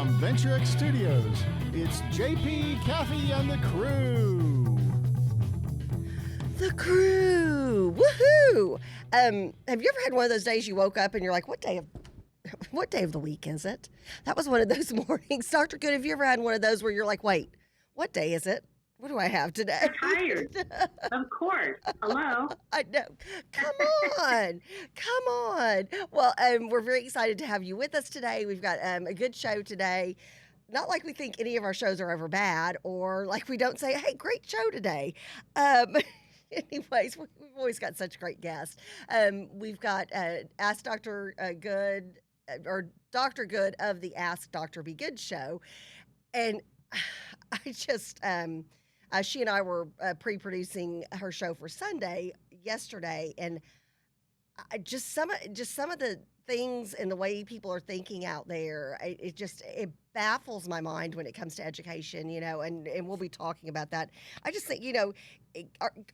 from Venture X Studios, it's JP, Kathy, and the crew. The crew! Woohoo! Have you ever had one of those days you woke up and you're like, what day of the week is it? That was one of those mornings. Dr. Good, have you ever had one of those where you're like, wait, what day is it? What do I have today? I'm tired. Of course. Hello. I know. Come on. Come on. Well, we're very excited to have you with us today. We've got a good show today. Not like we think any of our shows are ever bad, or like we don't say, hey, great show today. Anyways, we've always got such great guests. We've got Ask Dr. Good, or Dr. Good of the Ask Dr. Be Good show. And I just, she and I were pre-producing her show for Sunday yesterday, and just some of the things and the way people are thinking out there, it baffles my mind when it comes to education, and we'll be talking about that. I just think,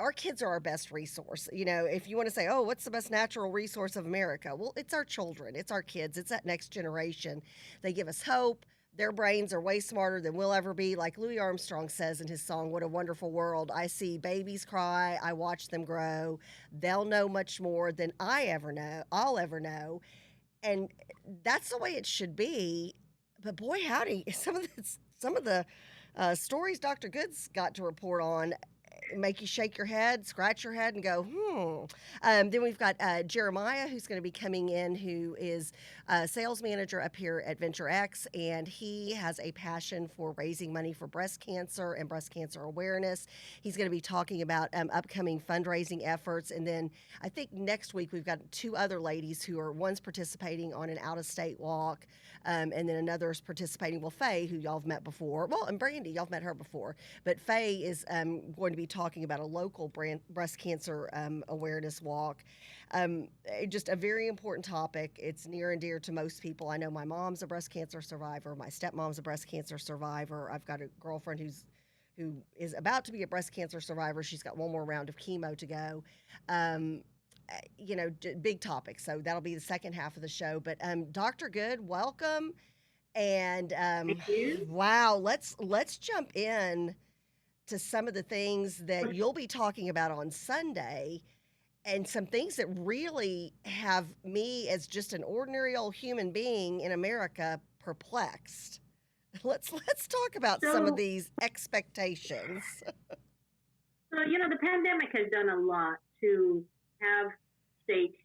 our kids are our best resource. If you want to say, oh, what's the best natural resource of America? Well, it's our children, it's our kids, it's that next generation. They give us hope. Their brains are way smarter than we'll ever be. Like Louis Armstrong says in his song, What a Wonderful World, I see babies cry, I watch them grow. They'll know much more than I'll ever know. And that's the way it should be. But boy, howdy, some of the stories Dr. Good's got to report on make you shake your head, scratch your head, and go, Then we've got Jeremiah, who's going to be coming in, who is a sales manager up here at Venture X, and he has a passion for raising money for breast cancer and breast cancer awareness. He's going to be talking about upcoming fundraising efforts, and then I think next week we've got two other ladies who are, one's participating on an out-of-state walk, and then another's participating, Faye, who y'all have met before. Well, and Brandy, y'all have met her before, but Faye is going to be talking about a local breast cancer awareness walk. Just a very important topic. It's near and dear to most people. I know my mom's a breast cancer survivor. My stepmom's a breast cancer survivor. I've got a girlfriend who is about to be a breast cancer survivor. She's got one more round of chemo to go. Big topic. So that'll be the second half of the show. But Dr. Good, welcome. And Thank you. Wow, let's jump in to some of the things that you'll be talking about on Sunday, and some things that really have me as just an ordinary old human being in America perplexed. Let's talk about some of these expectations. So, the pandemic has done a lot to have states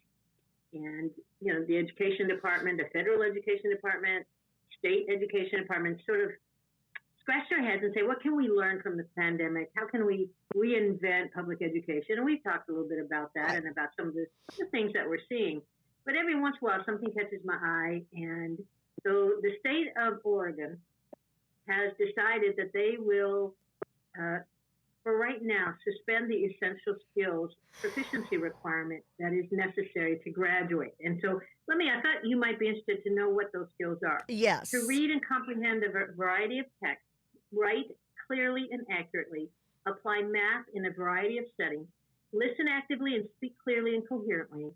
and, the education department, the federal education department, state education department sort of scratch their heads and say, what can we learn from the pandemic? How can we reinvent public education? And we've talked a little bit about that and about some of the things that we're seeing. But every once in a while, something catches my eye. And so the state of Oregon has decided that they will, for right now, suspend the essential skills proficiency requirement that is necessary to graduate. And so I thought you might be interested to know what those skills are. Yes. To read and comprehend a variety of text, write clearly and accurately, apply math in a variety of settings, listen actively and speak clearly and coherently,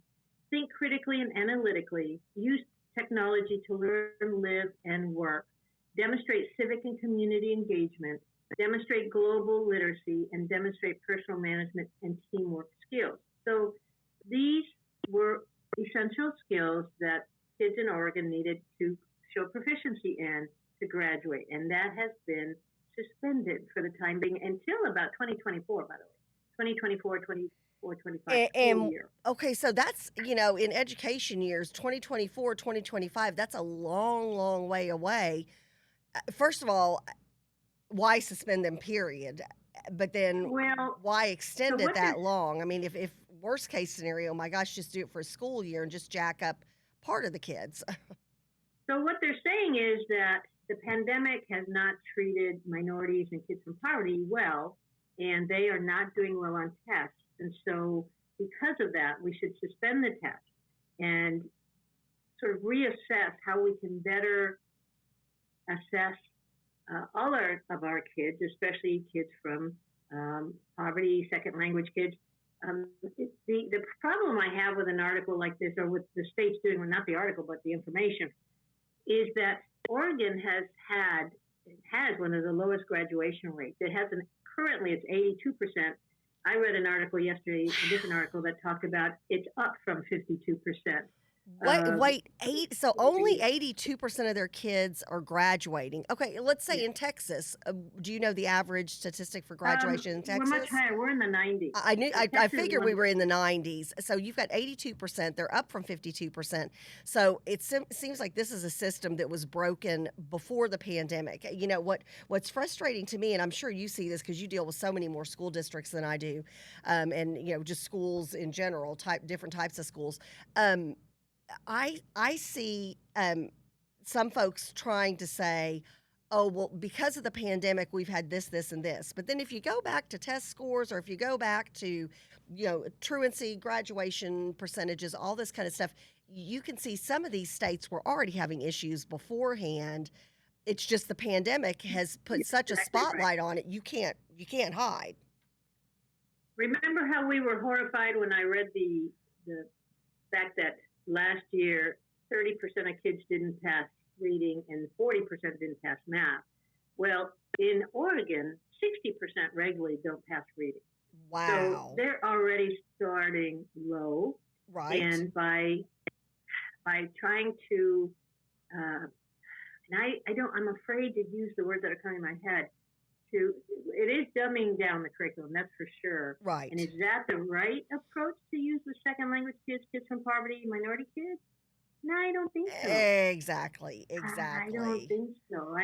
think critically and analytically, use technology to learn, live, and work, demonstrate civic and community engagement, demonstrate global literacy, and demonstrate personal management and teamwork skills. So these were essential skills that kids in Oregon needed to show proficiency in to graduate, and that has been suspended for the time being until about 2024, by the way. 2024, 25 year. Okay, so that's, in education years, 2024, 2025, that's a long, long way away. First of all, why suspend them, period? But then why extend it that long? I mean, if worst case scenario, my gosh, just do it for a school year and just jack up part of the kids. So what they're saying is that the pandemic has not treated minorities and kids from poverty well, and they are not doing well on tests. And so because of that, we should suspend the test and sort of reassess how we can better assess all of our kids, especially kids from poverty, second language kids. The problem I have with an article like this, or with the states doing, well, not the article, but the information, is that Oregon has one of the lowest graduation rates. It has currently it's 82%. I read an article yesterday, a different article that talked about it's up from 52%. So only 82% of their kids are graduating. Okay, let's say in Texas, do you know the average statistic for graduation in Texas? We're much higher. We're in the 90s. I figured we were in the 90s. So you've got 82%. They're up from 52%. So it seems like this is a system that was broken before the pandemic. You know, what's frustrating to me, and I'm sure you see this because you deal with so many more school districts than I do, and, you know, just schools in general, different types of schools. I see some folks trying to say, oh, well, because of the pandemic, we've had this, this, and this. But then if you go back to test scores or if you go back to, you know, truancy, graduation percentages, all this kind of stuff, you can see some of these states were already having issues beforehand. It's just the pandemic has put such a spotlight on it, you can't hide. Remember how we were horrified when I read the fact that last year, 30% of kids didn't pass reading and 40% didn't pass math. Well, in Oregon, 60% regularly don't pass reading. Wow. So they're already starting low. Right. And by trying to, and I'm afraid to use the words that are coming in my head, it is dumbing down the curriculum, that's for sure. Right. And is that the right approach to use with second language kids from poverty, minority kids? No, I don't think so. Exactly. I don't think so.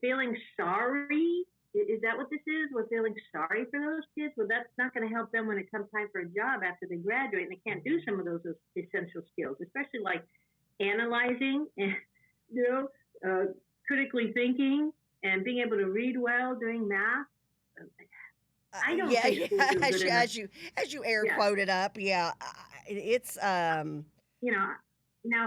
Feeling sorry, is that what this is? We're feeling sorry for those kids? Well, that's not going to help them when it comes time for a job after they graduate and they can't do some of those essential skills, especially like analyzing and, critically thinking and being able to read well, doing math. I don't think as you air quoted up, it's now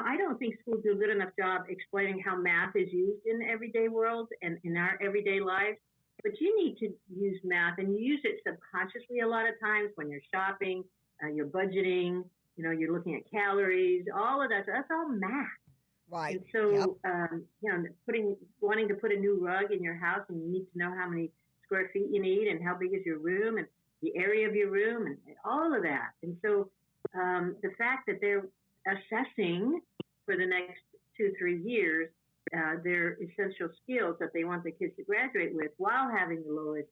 I don't think schools do a good enough job explaining how math is used in the everyday world and in our everyday lives. But you need to use math, and you use it subconsciously a lot of times when you're shopping, you're budgeting, you're looking at calories, all of that. That's all math. Right. And so, wanting to put a new rug in your house, and you need to know how many square feet you need and how big is your room and the area of your room and all of that. And so the fact that they're assessing for the next 2-3 years their essential skills that they want the kids to graduate with while having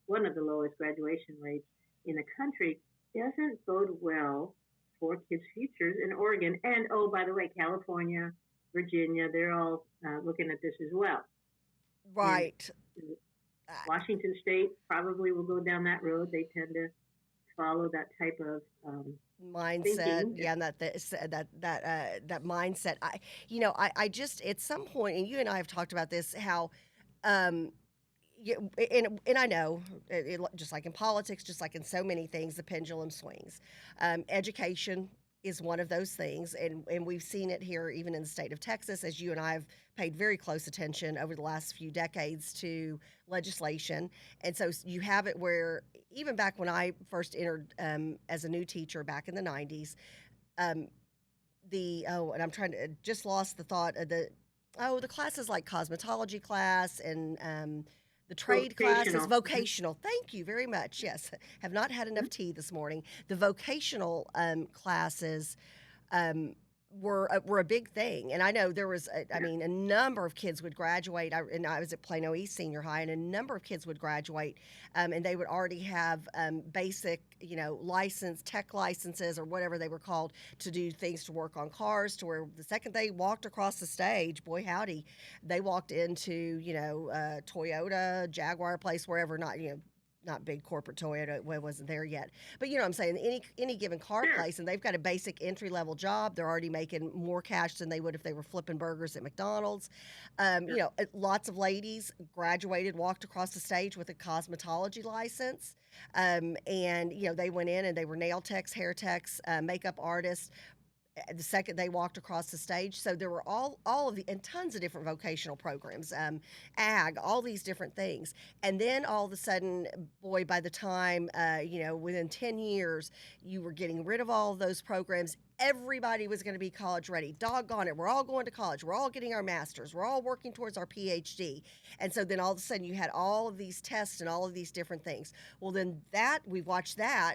one of the lowest graduation rates in the country doesn't bode well for kids' futures in Oregon. And, oh, by the way, California, Virginia, they're all looking at this as well. Right. And Washington State probably will go down that road. They tend to follow that type of mindset. thinking. Yeah, and that mindset. I just at some point, and you and I have talked about this, how and I know, just like in politics, just like in so many things, the pendulum swings. Education is one of those things, and we've seen it here even in the state of Texas, as you and I have paid very close attention over the last few decades to legislation. And so you have it where even back when I first entered as a new teacher back in the 90s, and I'm trying to just lost the thought of the classes like cosmetology class and the trade classes, vocational. Thank you very much. Yes, have not had enough tea this morning. The vocational classes were a big thing, and I know there was, a number of kids would graduate. I was at Plano East Senior High, and a number of kids would graduate, and they would already have basic, tech licenses or whatever they were called to do things to work on cars. To where the second they walked across the stage, boy howdy, they walked into Toyota, Jaguar place, wherever, not big corporate Toyota, wasn't there yet. But you know what I'm saying, any given car place, and they've got a basic entry-level job. They're already making more cash than they would if they were flipping burgers at McDonald's. Lots of ladies graduated, walked across the stage with a cosmetology license. And they went in and they were nail techs, hair techs, makeup artists, the second they walked across the stage. So there were all of the, and tons of different vocational programs, ag, all these different things. And then all of a sudden, boy, by the time, within 10 years, you were getting rid of all of those programs. everybody was going to be college ready. Doggone it. We're all going to college. We're all getting our masters. We're all working towards our PhD. And so then all of a sudden you had all of these tests and all of these different things. Well, then we've watched that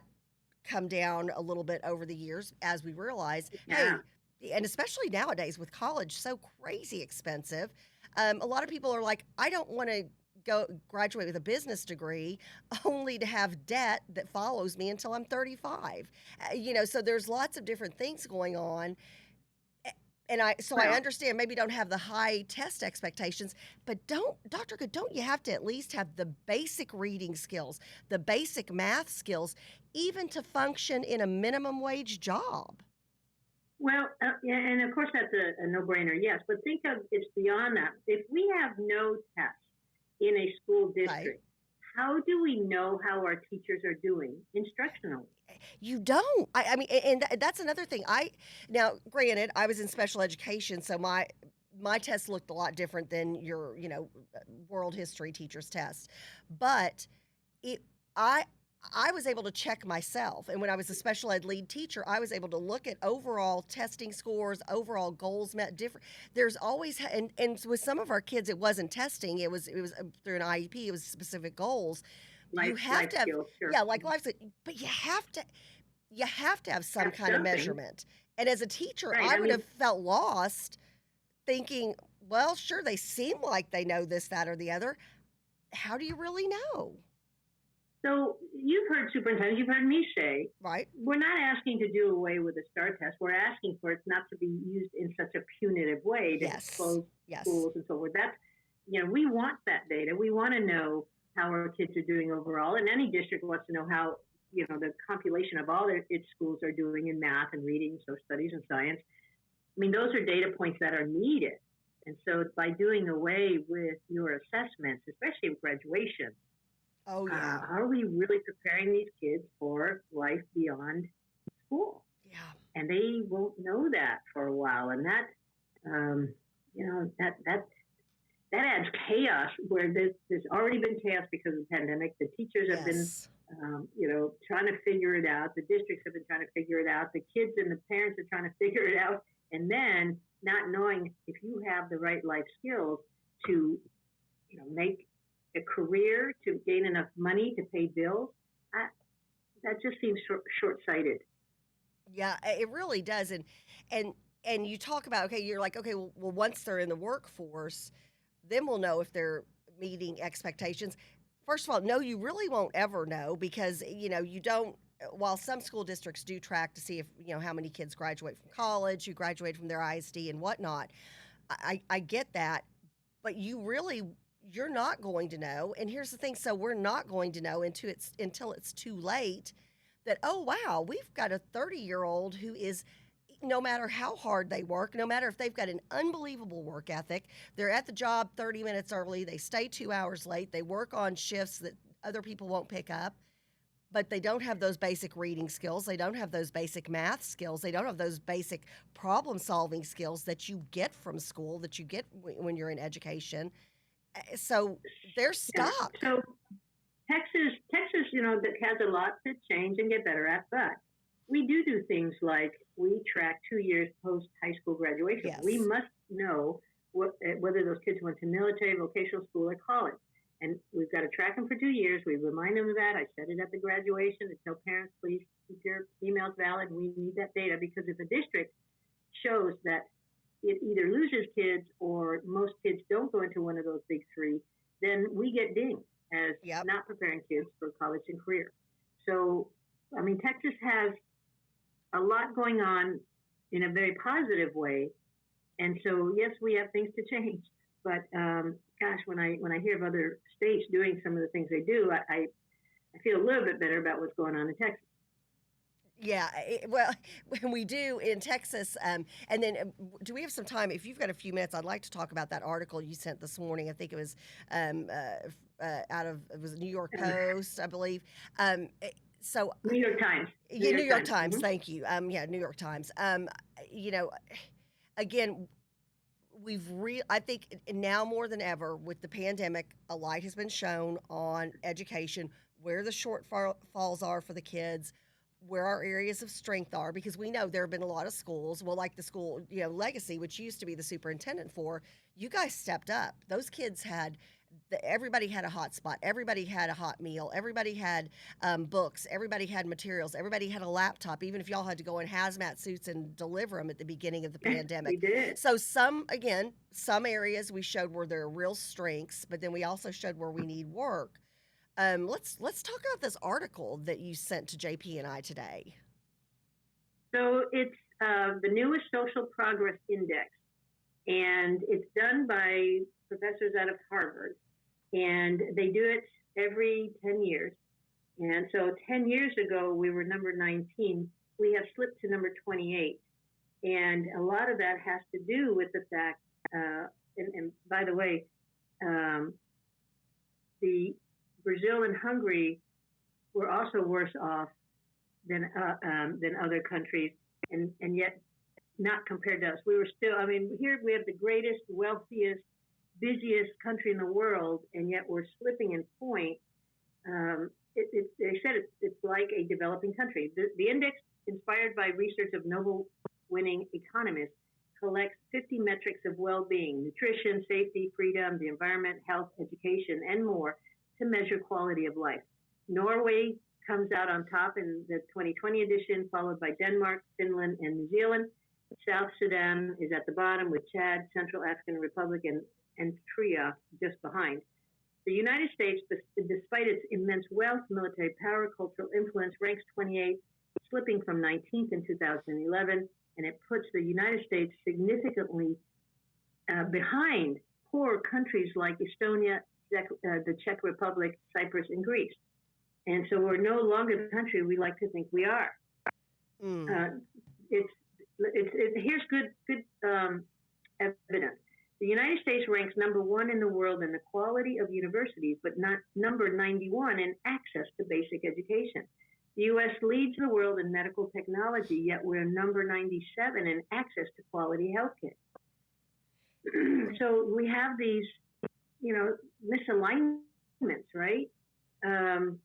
come down a little bit over the years as we realize, Yeah. hey, and especially nowadays with college so crazy expensive, a lot of people are like, I don't want to go graduate with a business degree only to have debt that follows me until I'm 35. So there's lots of different things going on. And I Well, understand maybe don't have the high test expectations, but Dr. Good, don't you have to at least have the basic reading skills, the basic math skills, even to function in a minimum wage job? yeah, and of course that's a no-brainer, yes. But think of it's beyond that. If we have no tests in a school district, Right. how do we know how our teachers are doing instructionally? You don't. I mean, that's another thing. Now, granted, I was in special education, so my test looked a lot different than your, world history teacher's test. But it, I was able to check myself, and when I was a special ed lead teacher, I was able to look at overall testing scores, overall goals met. Different. There's always, and with some of our kids, it wasn't testing. It was through an IEP. It was specific goals. You have Life to have, skills, sure. yeah, like life skill, but you have to have some Have kind of something. measurement. And as a teacher, Right. I I would mean, have felt lost thinking, well, sure, they seem like they know this, that, or the other. How do you really know? so you've heard superintendents, you've heard me say, Right? we're not asking to do away with the STAR test. We're asking for it not to be used in such a punitive way to Yes. close Yes. schools and so forth. That's, we want that data. We want to know how our kids are doing overall. And any district wants to know how, the compilation of all its schools are doing in math and reading, social studies and science. I mean, those are data points that are needed. And so by doing away with your assessments, especially with graduation, Oh, yeah. are we really preparing these kids for life beyond school? Yeah. And they won't know that for a while. And that, that adds chaos where there's already been chaos because of the pandemic. The teachers have been, Yes. trying to figure it out. The districts have been trying to figure it out. The kids and the parents are trying to figure it out. And then not knowing if you have the right life skills to, make a career, to gain enough money to pay bills, that just seems short-sighted. Yeah, it really does. And you talk about, okay, you're like, okay, well, once they're in the workforce, then we'll know if they're meeting expectations. First of all, no, you really won't ever know because, you don't, while some school districts do track to see if, how many kids graduate from college, who graduate from their ISD and whatnot. I get that, but you're not going to know. And here's the thing. So we're not going to know until it's too late that, oh, wow, we've got a 30-year-old who is, no matter how hard they work, no matter if they've got an unbelievable work ethic, they're at the job 30 minutes early, they stay 2 hours late, they work on shifts that other people won't pick up, but they don't have those basic reading skills, they don't have those basic math skills, they don't have those basic problem-solving skills that you get from school, that you get when you're in education. So they're Yeah. stuck. So Texas, that has a lot to change and get better at, but we do things like we track 2 years post high school graduation. Yes. We must know whether those kids went to military, vocational school, or college. And we've got to track them for 2 years. We remind them of that. I said it at the graduation. I tell parents, please keep your emails valid. We need that data because if a district shows that it either loses kids or most kids don't go into one of those big three, then we get dinged as Yep. not preparing kids for college and career. So, I mean, Texas has a lot going on in a very positive way. And so, yes, we have things to change. But gosh, when I hear of other states doing some of the things they do, I feel a little bit better about what's going on in Texas. Yeah, well, we do in Texas. And then, do we have some time? If you've got a few minutes, I'd like to talk about that article you sent this morning. I think it was it was New York Post, I believe. So New York Times. Yeah, New York Times. Mhm. Thank you. Yeah, New York Times. Again, I think now more than ever with the pandemic, a light has been shown on education, where the shortfalls are for the kids, where our areas of strength are, because we know there have been a lot of schools, well, like the school, Legacy, which you used to be the superintendent for, you guys stepped up. Those kids had, everybody had a hot spot. Everybody had a hot meal. Everybody had books. Everybody had materials. Everybody had a laptop, even if y'all had to go in hazmat suits and deliver them at the beginning of the We pandemic. did. So some areas we showed where there are real strengths, but then we also showed where we need work. Let's talk about this article that you sent to JP and I today. So it's the newest Social Progress Index, and it's done by professors out of Harvard, and they do it every 10 years. And so 10 years ago, we were number 19. We have slipped to number 28. And a lot of that has to do with the fact, and by the way, the Brazil and Hungary were also worse off than other countries, and yet not compared to us. We were still, here we have the greatest, wealthiest, busiest country in the world, and yet we're slipping in points. They said it's like a developing country. The index, inspired by research of Nobel-winning economists, collects 50 metrics of well-being: nutrition, safety, freedom, the environment, health, education, and more, to measure quality of life. Norway comes out on top in the 2020 edition, followed by Denmark, Finland, and New Zealand. South Sudan is at the bottom, with Chad, Central African Republic, and Eritrea just behind. The United States, despite its immense wealth, military power, cultural influence, ranks 28, slipping from 19th in 2011, and it puts the United States significantly behind poor countries like Estonia, the Czech Republic, Cyprus, and Greece. And so we're no longer the country we like to think we are. Here's good evidence. The United States ranks number 1 in the world in the quality of universities, but not number 91 in access to basic education. The U.S. leads the world in medical technology, yet we're number 97 in access to quality healthcare. So we have these, misalignments, right? The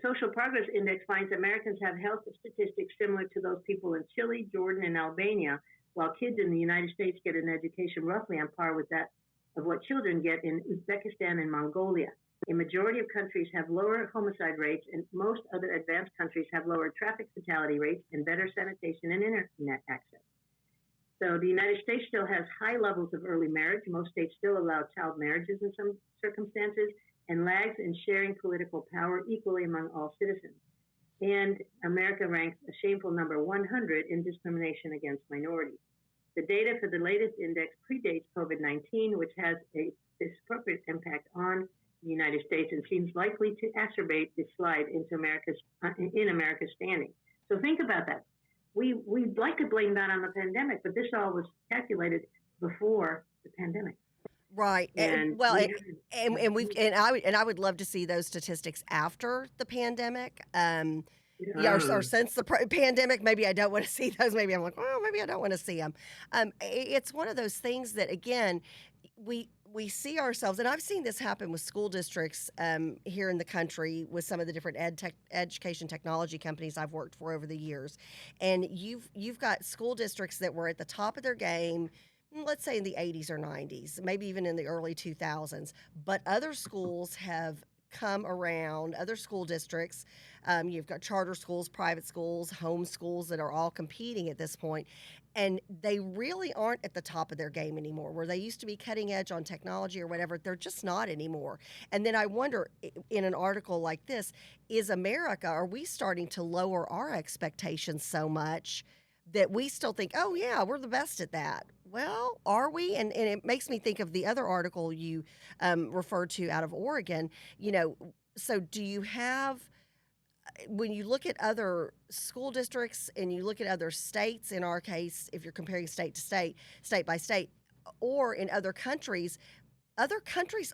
Social Progress Index finds Americans have health statistics similar to those people in Chile, Jordan, and Albania, while kids in the United States get an education roughly on par with that of what children get in Uzbekistan and Mongolia. A majority of countries have lower homicide rates, and most other advanced countries have lower traffic fatality rates and better sanitation and internet access. So the United States still has high levels of early marriage. Most states still allow child marriages in some circumstances, and lags in sharing political power equally among all citizens. And America ranks a shameful number 100 in discrimination against minorities. The data for the latest index predates COVID-19, which has a disproportionate impact on the United States and seems likely to exacerbate the slide into America's standing. So think about that. We'd like to blame that on the pandemic, but this all was calculated before the pandemic. Right. And I would love to see those statistics after the pandemic. Or since the pandemic, maybe I don't want to see those. Maybe I'm like, well, maybe I don't want to see them. It's one of those things that, again, we see ourselves, and I've seen this happen with school districts here in the country with some of the different education technology companies I've worked for over the years. And you've got school districts that were at the top of their game, let's say in the 80s or 90s, maybe even in the early 2000s, but other schools have come around, other school districts. You've got charter schools, private schools, home schools that are all competing at this point, and they really aren't at the top of their game anymore. Where they used to be cutting edge on technology or whatever, they're just not anymore. And then I wonder, in an article like this, are we starting to lower our expectations so much that we still think, oh yeah, we're the best at that? Well, are we? And it makes me think of the other article you referred to out of Oregon. So do you have, when you look at other school districts and you look at other states, in our case, if you're comparing state to state, state by state, or in other countries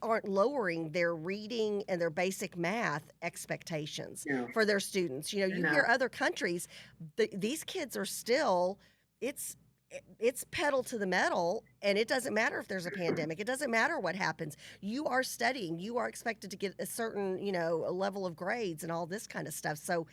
aren't lowering their reading and their basic math expectations for their students. You hear other countries, these kids are still, it's pedal to the metal, and it doesn't matter if there's a pandemic. It doesn't matter what happens. You are studying. You are expected to get a certain, a level of grades and all this kind of stuff. So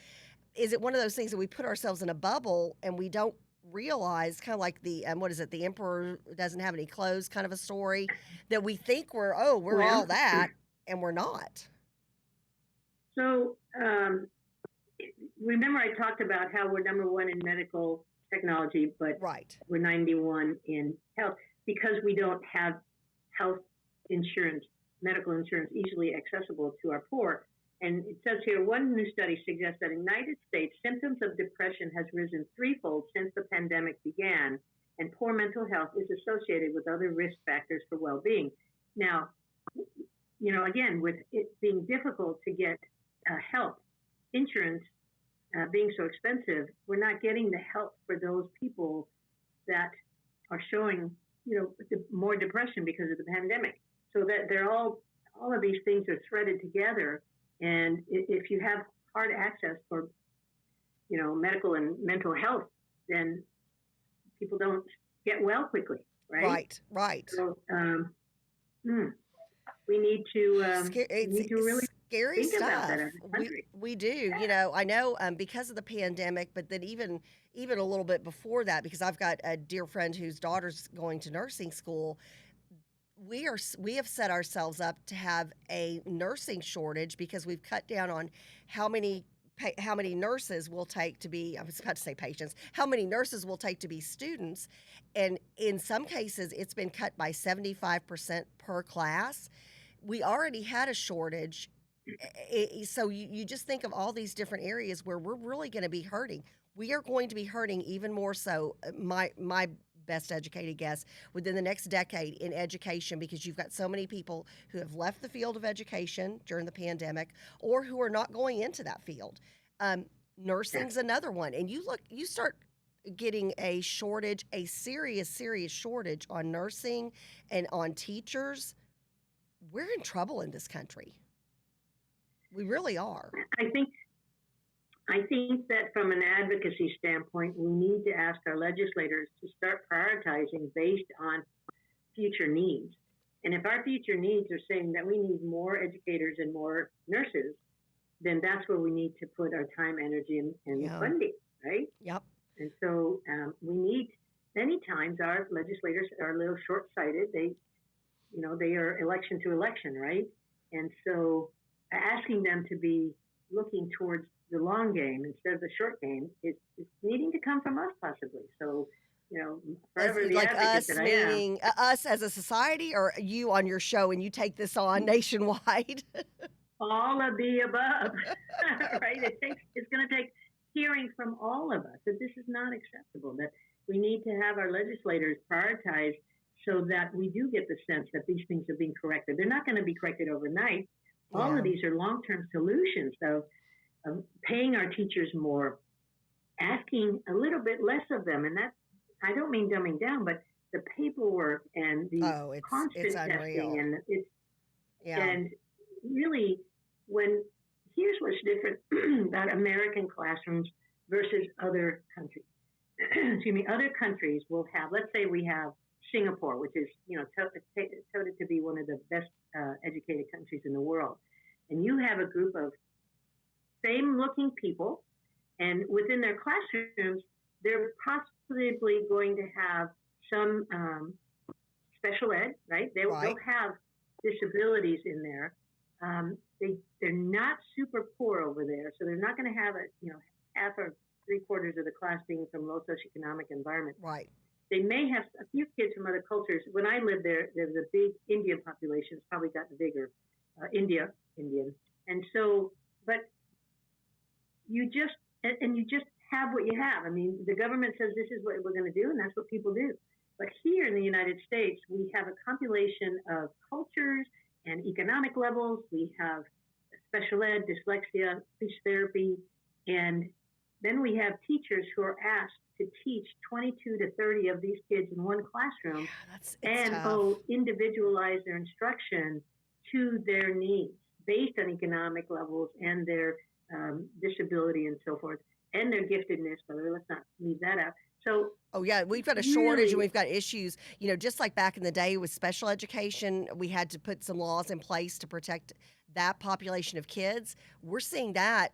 is it one of those things that we put ourselves in a bubble and we don't realize, kind of like the what is it, the emperor doesn't have any clothes kind of a story, that we think we're all Well, that, and we're not. so remember I talked about how we're number one in medical technology, but Right. we're 91 in health because we don't have health insurance, medical insurance easily accessible to our poor. And it says here, one new study suggests that in the United States, symptoms of depression has risen threefold since the pandemic began, and poor mental health is associated with other risk factors for well-being. Now, again, with it being difficult to get health insurance being so expensive, we're not getting the help for those people that are showing, more depression because of the pandemic. So that they're all of these things are threaded together. And if you have hard access for, medical and mental health, then people don't get well quickly, right? Right. So we need to really scary think about stuff. that as a country. We do. I know because of the pandemic, but then even a little bit before that, because I've got a dear friend whose daughter's going to nursing school. We have set ourselves up to have a nursing shortage because we've cut down on how many nurses will take to be, I was about to say patients, how many nurses will take to be students. And in some cases, it's been cut by 75% per class. We already had a shortage. So you just think of all these different areas where we're really going to be hurting. We are going to be hurting even more so, my best educated guess, within the next decade in education, because you've got so many people who have left the field of education during the pandemic or who are not going into that field. Nursing's another one. And you start getting a shortage, a serious shortage on nursing and on teachers. We're in trouble in this country. We really are. I think that from an advocacy standpoint, we need to ask our legislators to start prioritizing based on future needs. And if our future needs are saying that we need more educators and more nurses, then that's where we need to put our time, energy, and funding, right? Yep. And so we need, many times our legislators are a little short-sighted. They are election to election, right? And so asking them to be looking towards the long game instead of the short game is needing to come from us possibly. So, forever the like advocate us, that I meaning us as a society, or you on your show and you take this on nationwide? all of the above, right? It's going to take hearing from all of us that this is not acceptable, that we need to have our legislators prioritize so that we do get the sense that these things are being corrected. They're not going to be corrected overnight. All of these are long-term solutions of paying our teachers more, asking a little bit less of them. And that, I don't mean dumbing down, but the paperwork and the constant testing and really here's what's different about American classrooms versus other countries. Excuse me, other countries will have, let's say we have Singapore, which is, touted to be one of the best educated countries in the world. And you have a group of same-looking people, and within their classrooms, they're possibly going to have some special ed, right? They'll have disabilities in there. They're not super poor over there, so they're not going to have half or three-quarters of the class being from low socioeconomic environment. Right. They may have a few kids from other cultures. When I lived there, there was a big Indian population. It's probably gotten bigger, Indian. And so, but you just have what you have. I mean, the government says this is what we're going to do, and that's what people do. But here in the United States, we have a compilation of cultures and economic levels. We have special ed, dyslexia, speech therapy, and then we have teachers who are asked to teach 22 to 30 of these kids in one classroom and individualize their instruction to their needs based on economic levels and their disability and so forth, and their giftedness, but let's not leave that out. So, we've got a shortage and we've got issues, just like back in the day with special education, we had to put some laws in place to protect that population of kids. We're seeing that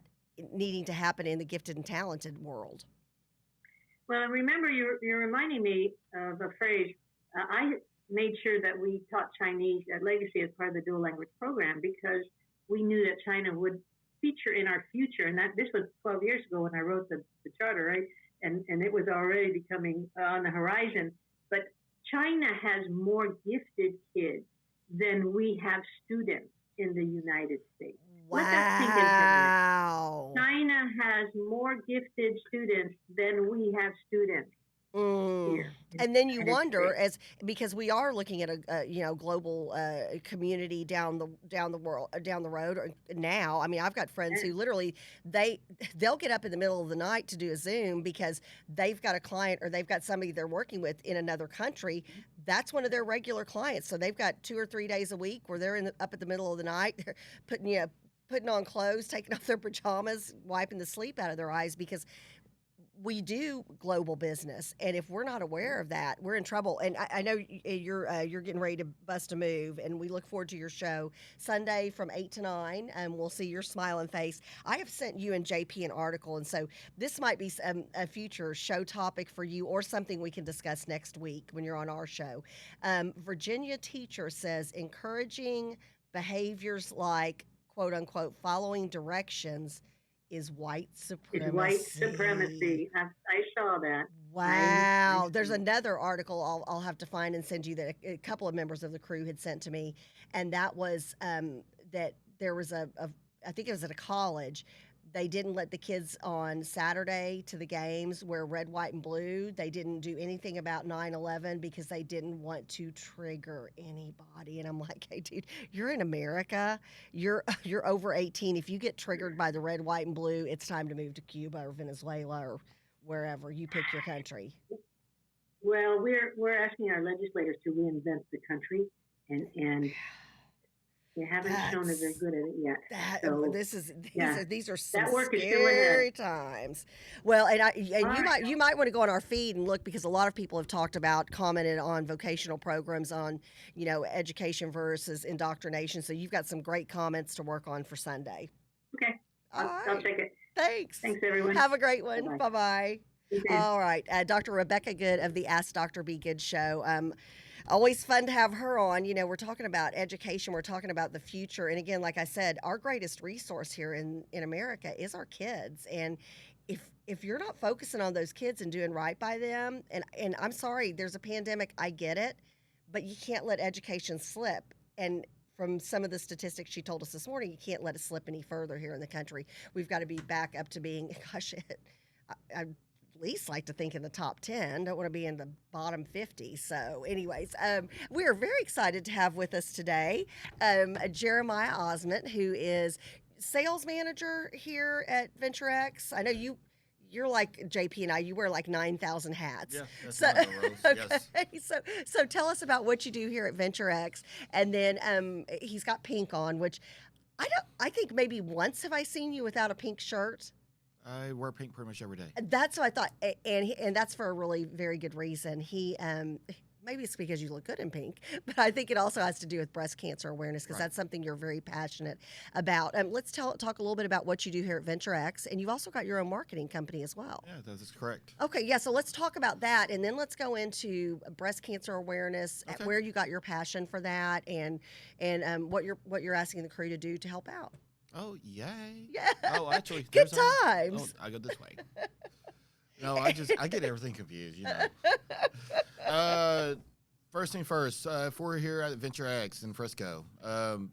needing to happen in the gifted and talented world. Well, and remember, you're reminding me of a phrase. I made sure that we taught Chinese at Legacy as part of the dual language program because we knew that China would feature in our future. And that this was 12 years ago when I wrote the charter, right? And it was already becoming on the horizon. But China has more gifted kids than we have students in the United States. Wow. Let that sink in for a minute. China has more gifted students than we have students here. And then you wonder, because we are looking at a global community down the road now. I mean, I've got friends who literally they'll get up in the middle of the night to do a Zoom because they've got a client or they've got somebody they're working with in another country. That's one of their regular clients. So they've got 2 or 3 days a week where they're up at the middle of the night, they're putting on clothes, taking off their pajamas, wiping the sleep out of their eyes because we do global business, and if we're not aware of that, we're in trouble. And I know you're getting ready to bust a move, and we look forward to your show Sunday from 8 to 9, and we'll see your smiling face. I have sent you and JP an article, and so this might be a future show topic for you or something we can discuss next week when you're on our show. Virginia teacher says encouraging behaviors like, quote unquote, following directions is white supremacy. It's white supremacy. I saw that. Wow. There's another article I'll have to find and send you that a couple of members of the crew had sent to me. And that was that there was I think it was at a college. They didn't let the kids on Saturday to the games wear red, white, and blue. They didn't do anything about 9/11 because they didn't want to trigger anybody. And I'm like, hey, dude, you're in America. You're over 18. If you get triggered by the red, white, and blue, it's time to move to Cuba or Venezuela or wherever. You pick your country. Well, we're asking our legislators to reinvent the country, and they haven't shown that they're good at it yet. These are some that work scary times. Well, and you might want to go on our feed and look because a lot of people have commented on vocational programs on, education versus indoctrination. So you've got some great comments to work on for Sunday. Okay, I'll check it. Thanks. Thanks, everyone. Have a great one. Bye bye. Okay. All right, Dr. Rebecca Good of the Ask Dr. Be Good show. Always fun to have her on. We're talking about education. We're talking about the future. And again, like I said, our greatest resource here in America is our kids. And if you're not focusing on those kids and doing right by them, and I'm sorry, there's a pandemic, I get it, but you can't let education slip. And from some of the statistics she told us this morning, you can't let it slip any further here in the country. We've got to be back up to being, gosh, I least like to think in the top 10. Don't want to be in the bottom 50. So anyways, we are very excited to have with us today Jeremiah Osmond, who is sales manager here at VentureX. I know you're like JP and I, you wear like 9,000 hats. Yeah, that's one of the roles, yes. So tell us about what you do here at VentureX. And then he's got pink on, which I think maybe once have I seen you without a pink shirt. I wear pink pretty much every day. That's what I thought, and that's for a really very good reason. He maybe it's because you look good in pink, but I think it also has to do with breast cancer awareness because that's something you're very passionate about. Let's talk a little bit about what you do here at VentureX, and you've also got your own marketing company as well. Yeah, that is correct. Okay, yeah. So let's talk about that, and then let's go into breast cancer awareness, where you got your passion for that, and what you're asking the crew to do to help out. Oh, yay. Yeah. Oh, actually. Good times. I go this way. No, I get everything confused, First thing first, if we're here at VentureX in Frisco, I'm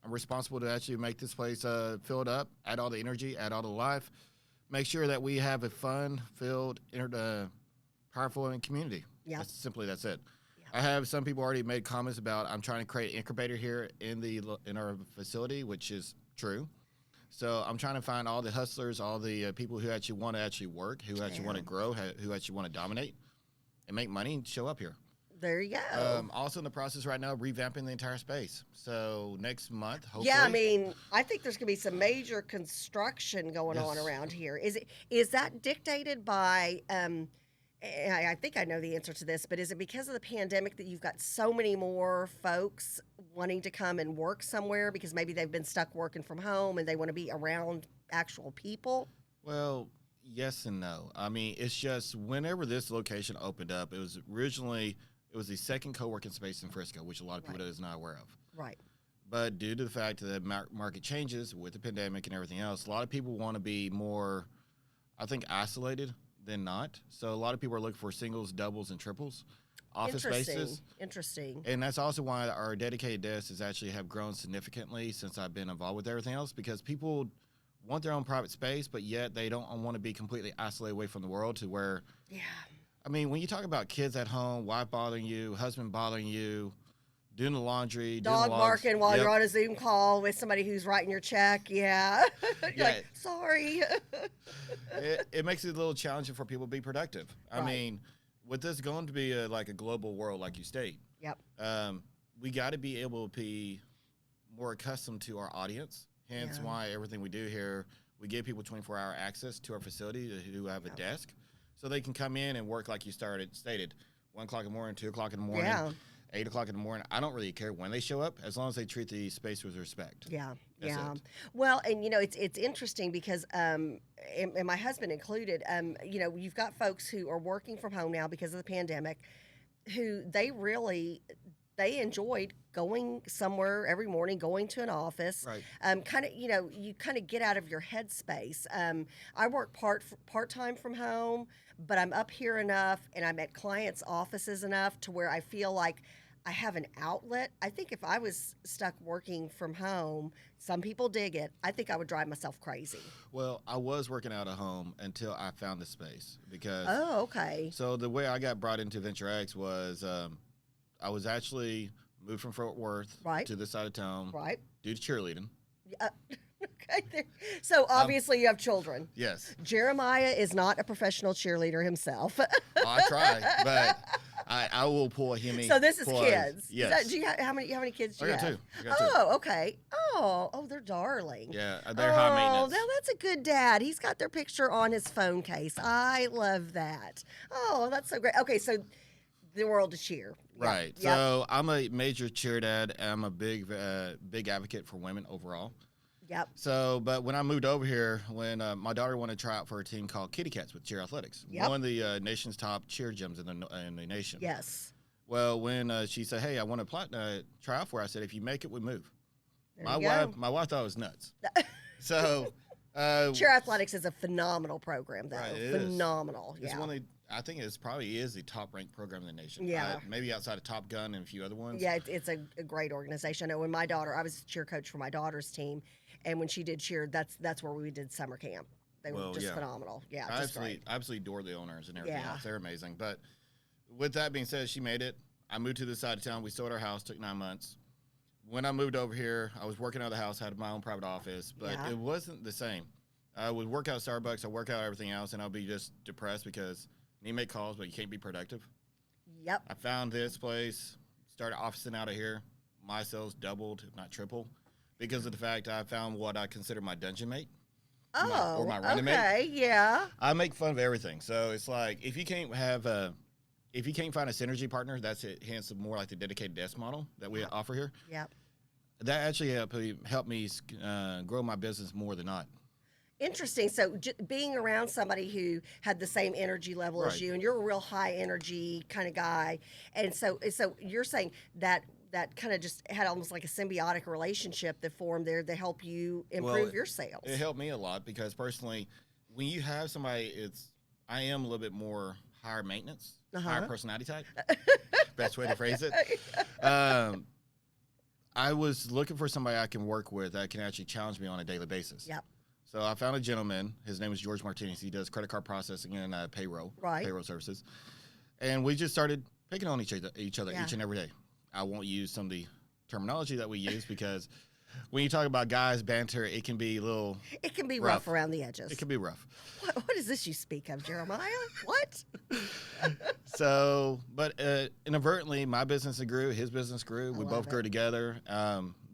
responsible to actually make this place filled up, add all the energy, add all the life, make sure that we have a fun-filled, powerful community. Yeah. That's it. I have some people already made comments about I'm trying to create an incubator here in our facility, which is true. So I'm trying to find all the hustlers, all the people who actually want to actually work, who actually want to grow, who actually want to dominate and make money and show up here. There you go. Also in the process right now, revamping the entire space. So next month, hopefully. Yeah, I mean, I think there's going to be some major construction going on around here. Is that dictated by I think I know the answer to this, but is it because of the pandemic that you've got so many more folks wanting to come and work somewhere because maybe they've been stuck working from home and they want to be around actual people? Well, yes and no. I mean, it's just whenever this location opened up, it was the second co-working space in Frisco, which a lot of people is not aware of. Right. But due to the fact that the market changes with the pandemic and everything else, a lot of people want to be more, I think, isolated than not. So a lot of people are looking for singles, doubles, and triples office spaces. Interesting. And that's also why our dedicated desks actually have grown significantly since I've been involved with everything else, because people want their own private space, but yet they don't want to be completely isolated away from the world to where, I mean, when you talk about kids at home, wife bothering you, husband bothering you, doing the laundry, Dog doing the logs, barking while you're on a Zoom call with somebody who's writing your check. Yeah. You're like, sorry. it makes it a little challenging for people to be productive. I mean, with this going to be like a global world, like you state, we got to be able to be more accustomed to our audience. Hence why everything we do here, we give people 24-hour access to our facility who have a desk, so they can come in and work like you stated, 1 o'clock in the morning, 2 o'clock in the morning, 8 o'clock in the morning. I don't really care when they show up, as long as they treat the space with respect. That's it. Well, and it's interesting because, and my husband included, you've got folks who are working from home now because of the pandemic, who they enjoyed going somewhere every morning, going to an office. Right. You kind of get out of your headspace. I work part-time from home, but I'm up here enough and I'm at clients' offices enough to where I feel like I have an outlet. I think if I was stuck working from home, some people dig it. I think I would drive myself crazy. Well, I was working out of home until I found the space because. Oh, okay. So the way I got brought into Venture X was I was actually moved from Fort Worth to this side of town due to cheerleading. Okay. So obviously you have children. Yes. Jeremiah is not a professional cheerleader himself. I try, but I will pull him in. So this is kids. Yes. How many kids do I you got have? two. I got two. Oh, okay. Oh, they're darling. Yeah, they're high maintenance. Oh, now that's a good dad. He's got their picture on his phone case. I love that. Oh, that's so great. Okay, so the world of cheer. Right. Yep. So I'm a major cheer dad. I'm a big advocate for women overall. Yep. So, but when I moved over here, when my daughter wanted to try out for a team called Kitty Cats with Cheer Athletics, one of the nation's top cheer gyms in the nation. Yes. Well, when she said, "Hey, I want to try out for," I said, "If you make it, we move." My wife thought it was nuts. So, Cheer Athletics is a phenomenal program, though. Right, phenomenal. It's one of I think it probably is the top-ranked program in the nation. Yeah. Maybe outside of Top Gun and a few other ones. Yeah, it's a great organization. I know when I was a cheer coach for my daughter's team, and when she did cheer, that's where we did summer camp. They were just phenomenal. Yeah, I just absolutely adore the owners and everything else. They're amazing. But with that being said, she made it. I moved to this side of town. We sold our house. Took 9 months. When I moved over here, I was working out of the house. Had my own private office, but it wasn't the same. I would work out at Starbucks. I work out everything else, and I'll be just depressed because you need to make calls, but you can't be productive. Yep. I found this place, started officing out of here. My sales doubled, if not triple, because of the fact I found what I consider my dungeon mate. Or my running mate. Okay, yeah. I make fun of everything. So it's like if you can't find a synergy partner, that's it. Hence, more like the dedicated desk model that we offer here. Yep. That actually helped me grow my business more than not. Interesting. So being around somebody who had the same energy level as you, and you're a real high energy kind of guy, and so you're saying that kind of just had almost like a symbiotic relationship that formed there to help you improve your sales. It helped me a lot because personally, when you have somebody, I am a little bit more higher maintenance, higher personality type. Best way to phrase it. I was looking for somebody I can work with that can actually challenge me on a daily basis. Yep. So I found a gentleman. His name is George Martinez. He does credit card processing and payroll services. And we just started picking on each other each and every day. I won't use some of the terminology that we use because when you talk about guys banter, it can be rough around the edges. It can be rough. What is this you speak of, Jeremiah? What? So, but inadvertently, my business grew. His business grew. We both grew together.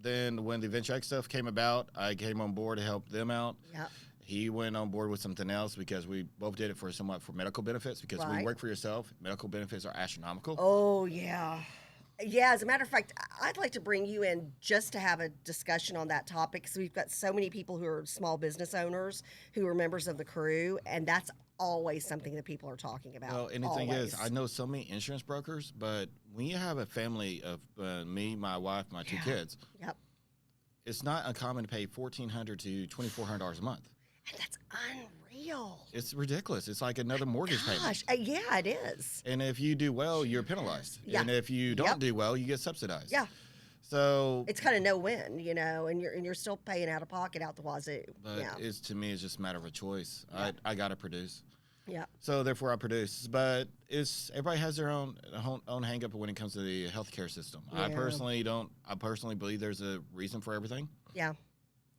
Then when the Venture X stuff came about, I came on board to help them out. Yep. He went on board with something else because we both did it for medical benefits because when you work for yourself, medical benefits are astronomical. Oh, yeah. Yeah, as a matter of fact, I'd like to bring you in just to have a discussion on that topic because we've got so many people who are small business owners who are members of the crew, and that's always something that people are talking about. Well, and the thing is, I always. know so many insurance brokers, but when you have a family of me, my wife, my two Yeah. kids, Yep. it's not uncommon to pay $1,400 to $2,400 a month. And that's unreal. It's ridiculous. It's like another mortgage payment. Gosh, yeah, it is. And if you do well, you're penalized. Yeah. And if you don't Yep. do well, you get subsidized. Yeah. So, It's kind of no win, and you're still paying out of pocket out the wazoo. but Yeah. it's to me, it's just a matter of a choice. Yeah. I got to produce. Yeah. So therefore, I produce. But it's everybody has their own hang up when it comes to the healthcare system. I Yeah. personally don't. I personally believe there's a reason for everything. Yeah.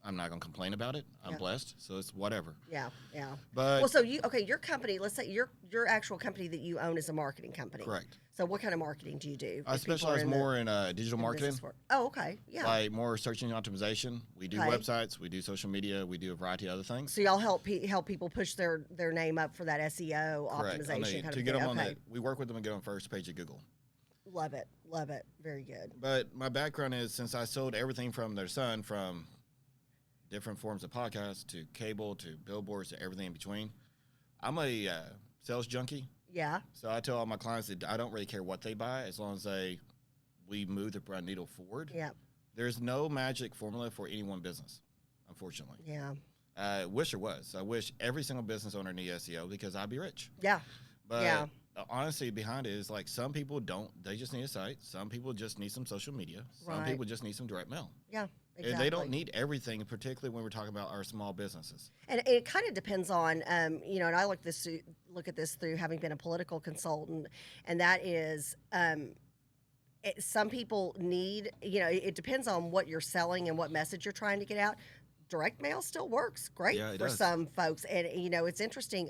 I'm not gonna complain about it. I'm Yeah. blessed, so it's whatever. Yeah. Yeah. But Well, so your company, let's say your actual company that you own is a marketing company. correct. So what kind of marketing do you do? I if people are specialize in the- more in digital in marketing. business work? Oh, okay. Yeah. Like more search engine optimization. We do Okay. websites, we do social media, we do a variety of other things. So y'all help people push their name up for that SEO Correct. optimization kind of to thing. get them on Okay. we work with them and get on first page of Google. Love it. Love it. Very good. But my background is since I sold everything from their son, from different forms of podcasts to cable to billboards to everything in between. I'm a sales junkie. Yeah. So I tell all my clients that I don't really care what they buy as long as we move the needle forward. Yeah. There's no magic formula for any one business, unfortunately. Yeah. I wish there was. I wish every single business owner knew SEO because I'd be rich. Yeah. But Yeah. the honesty behind it is like some people don't. They just need a site. Some people just need some social media. Some Right. people just need some direct mail. Yeah. And Exactly. they don't need everything, particularly when we're talking about our small businesses. And it kind of depends on, and I look at this through having been a political consultant, and that is, some people need, it depends on what you're selling and what message you're trying to get out. Direct mail still works great Yeah, it for does. some folks, and it's interesting.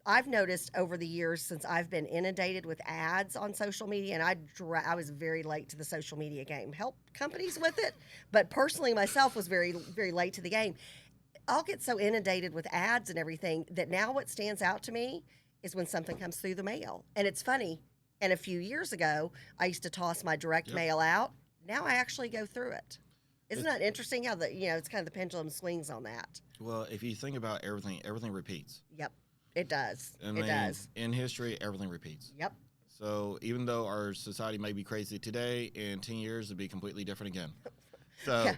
I've noticed over the years since I've been inundated with ads on social media, and I was very late to the social media game. Help companies with it, but personally myself was very, very late to the game. I'll get so inundated with ads and everything that now what stands out to me is when something comes through the mail. And it's funny. And a few years ago, I used to toss my direct Yep. mail out. Now I actually go through it. Isn't It's- that interesting how it's kind of the pendulum swings on that? Well, if you think about everything repeats. Yep, it does. I It mean, does. in history, everything repeats. Yep. So even though our society may be crazy today, in 10 years it'll be completely different again. So Yeah,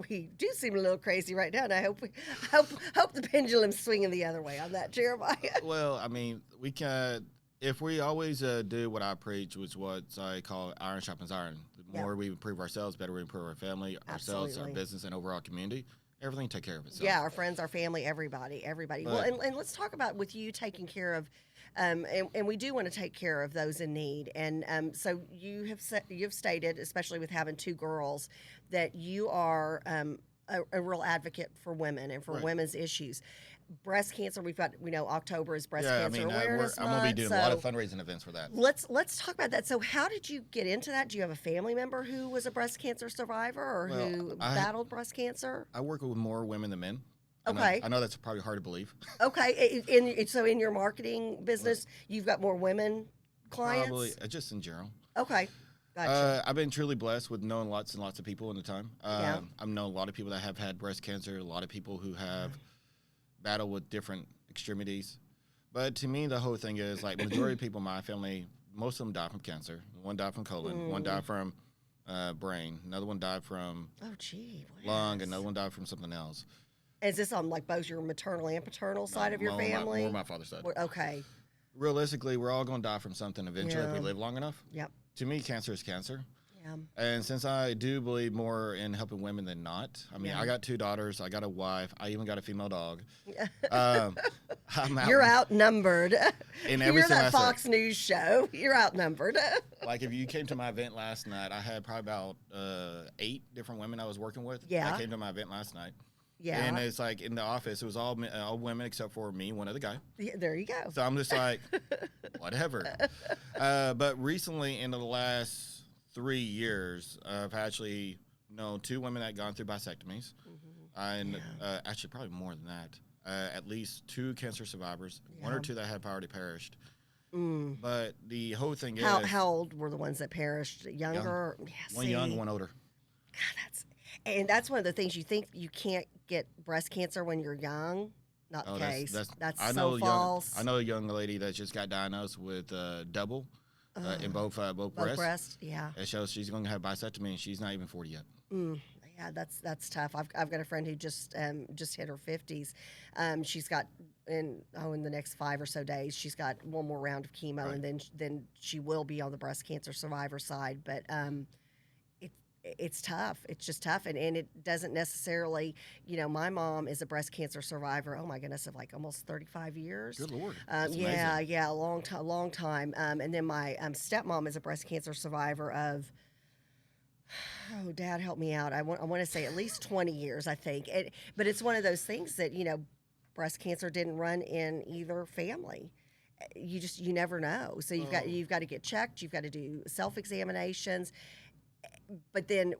we do seem a little crazy right now, and I hope the pendulum's swinging the other way on that, Jeremiah. well, I mean, we can if we always do what I preach, which is what I call iron sharpens iron. The Yeah. more we improve ourselves, better we improve our family, ourselves, our Absolutely. business, and overall community. Everything take care of itself. Yeah, our friends, our family, everybody. Well, But- and let's talk about with you taking care of, and we do want to take care of those in need. And so you've stated, especially with having two girls, that you are a real advocate for women and for Right. women's issues. Breast cancer, we know October is breast Yeah, I cancer mean, awareness I'm gonna be month, doing a lot of so fundraising events for that. let's talk about that. So how did you get into that? Do you have a family member who was a breast cancer survivor or Well, who I- battled breast cancer? I work with more women than men. Okay. I know that's probably hard to believe. Okay, so in your marketing business, you've got more women clients. Probably just in general. Okay, gotcha. I've been truly blessed with knowing lots and lots of people in the time. Yeah. I've known a lot of people that have had breast cancer, a lot of people who have battled with different extremities. But to me, the whole thing is like majority of people in my family, most of them died from cancer. One died from colon, one died from brain, another one died from Oh, gee, lung, whiz. another one died from something else. Is this on like both your maternal and paternal side of your family? More my father's side. Okay. Realistically, we're all going to die from something eventually if we Yeah. live long enough. Yep. To me, cancer is cancer. Yeah. And since I do believe more in helping women than not, I mean, Yeah. I got 2 daughters, I got a wife, I even got a female dog. I'm You're outnumbered. In You're everything I that said. Fox News show. You're outnumbered. Like if you came to my event last night, I had probably about 8 different women I was working with. Yeah. That came to my event last night. Yeah. And it's like in the office, it was all women except for me, one other guy. Yeah, there you go. So I'm just like, whatever. But recently, in the last 3 years, I've actually known 2 women that gone through vasectomies, and actually probably more than that. At least 2 cancer survivors, 1 or Yeah. 2 that have already perished. Mm. But the whole thing How old were the ones that perished? Younger? young. Yeah, One see, young, one older. God, that's one of the things you think you can't get breast cancer when you're young. Not the case. That's I so know false. I know a young lady that just got diagnosed with double in both breasts. Breasts, yeah. It shows she's going to have bisectomy, and she's not even 40 yet. Yeah, that's tough. I've got a friend who just hit her 50s. She's got in the next 5 or so days, she's got one more round of chemo, Right. and then she will be on the breast cancer survivor side. But it's tough. It's just tough, and it doesn't necessarily. My mom is a breast cancer survivor. Oh my goodness, of like almost 35 years. Good Lord. That's Yeah, amazing. yeah, a long time. And then my stepmom is a breast cancer survivor of. Oh, Dad, help me out. I want to say at least 20 years, I think. But it's one of those things that breast cancer didn't run in either family. You never know. So you've got to get checked. You've got to do self examinations. But then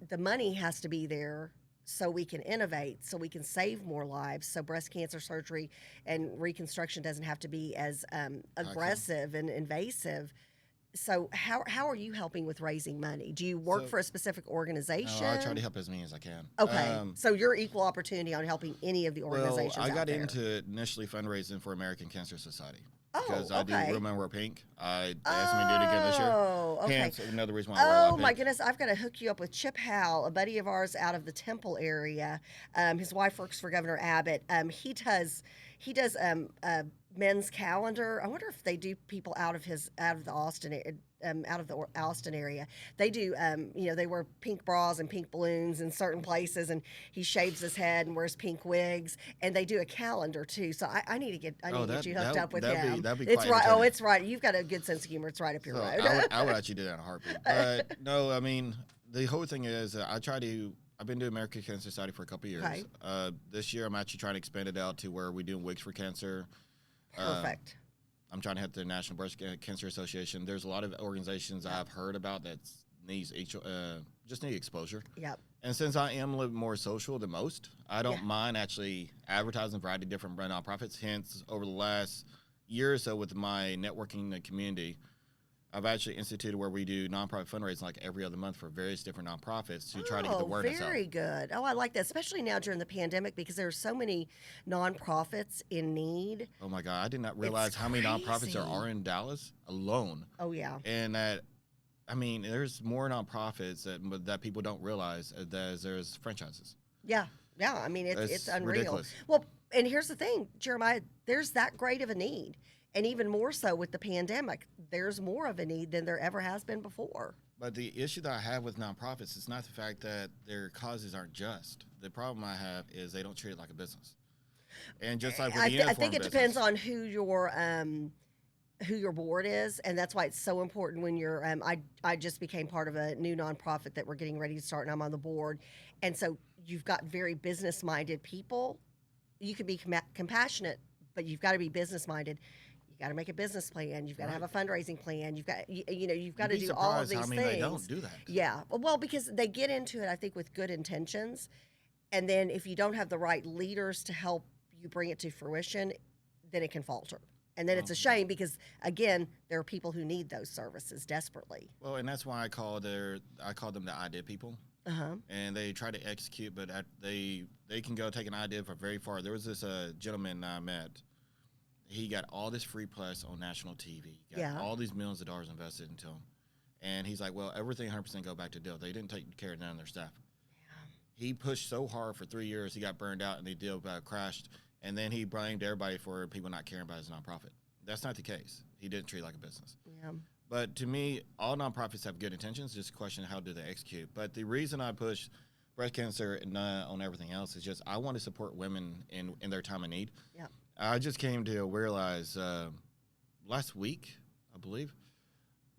the money has to be there so we can innovate, so we can save more lives. So breast cancer surgery and reconstruction doesn't have to be as aggressive and invasive. So how are you helping with raising money? Do you work for a specific organization? No, I try to help as many as I can. Okay, so you're equal opportunity on helping any of the organizations. Well, I got out there. into initially fundraising for American Cancer Society. Oh, because I okay. do Women Wear Pink. They asked me to do it again this year. Oh, okay. Hence, another reason why I wear a lot Oh of my pink. goodness, I've got to hook you up with Chip Howell, a buddy of ours out of the Temple area. His wife works for Governor Abbott. He does men's calendar. I wonder if they do people out of the Austin area. They do. They wear pink bras and pink balloons in certain places, and he shaves his head and wears pink wigs. And they do a calendar too. So I need to get you hooked up with him. That'd be It's quite right. Oh, entertaining. it's right. You've got a good sense of humor. It's right up your So road. I would actually do that in a heartbeat. But no, I mean, the whole thing is I've been doing American Cancer Society for a couple of years. Okay. This year, I'm actually trying to expand it out to where we're doing Wigs for Cancer. Perfect. I'm trying to hit the National Breast Cancer Association. There's a lot of organizations I've heard about that just need exposure. Yep. And since I am a little more social than most, I don't mind actually advertising a variety of different nonprofits. Hence, over the last year or so with my networking community, I've actually instituted where we do nonprofit fundraising like every other month for various different nonprofits to try to get the word out. Very good. Oh, I like that, especially now during the pandemic because there are so many nonprofits in need. Oh my God, I did not realize how many nonprofits there are in Dallas alone. Oh yeah. And there's more nonprofits that people don't realize that there's franchises. Yeah. Yeah. I mean, it's unreal. Ridiculous. Well, and here's the thing, Jeremiah, there's that great of a need. And even more so with the pandemic, there's more of a need than there ever has been before. But the issue that I have with nonprofits is not the fact that their causes aren't just. The problem I have is they don't treat it like a business. And just like with the uniform I think it business, depends on who your board is, and that's why it's so important when you're. I just became part of a new nonprofit that we're getting ready to start, and I'm on the board, and so you've got very business-minded people. You can be compassionate, but you've got to be business-minded. You got to make a business plan. You've got to have a fundraising plan. You've got you've got to do all of these how many things. they don't do that. Yeah, well, because they get into it, I think, with good intentions, and then if you don't have the right leaders to help you bring it to fruition, then it can falter. And then it's a shame because, again, there are people who need those services desperately. Well, and that's why I call them the idea people. Uh-huh. And they try to execute, but they can go take an idea for very far. There was this gentleman I met. He got all this free press on national TV. Got all these millions of dollars invested into him. And he's like, well, everything 100% go back to Dill. They didn't take care of none of their staff. Yeah. He pushed so hard for 3 years, he got burned out, and the deal crashed. And then he blamed everybody for people not caring about his nonprofit. That's not the case. He didn't treat it like a business. Yeah. But to me, all nonprofits have good intentions. Just a question of how do they execute. But the reason I push breast cancer and on everything else is just I want to support women in their time of need. Yeah. I just came to realize last week, I believe,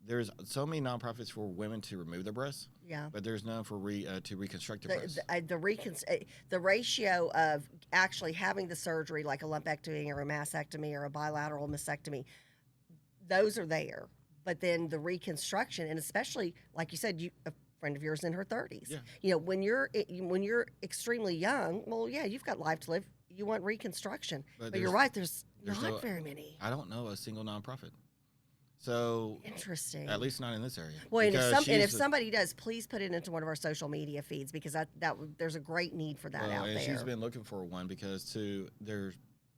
there's so many nonprofits for women to remove their breasts. Yeah. But there's none for to reconstruct their breasts. The ratio of actually having the surgery, like a lumpectomy or a mastectomy or a bilateral mastectomy, those are there. But then the reconstruction, and especially, like you said, a friend of yours in her 30s. Yeah. When you're extremely young, well, yeah, you've got life to live. You want reconstruction, but you're right. There's There's Not very many. I don't know a single nonprofit. So Interesting. at least not in this area. Well, and Because if somebody does, please put it into one of our social media feeds because there's a great need for that out and there. she's been looking for one because there's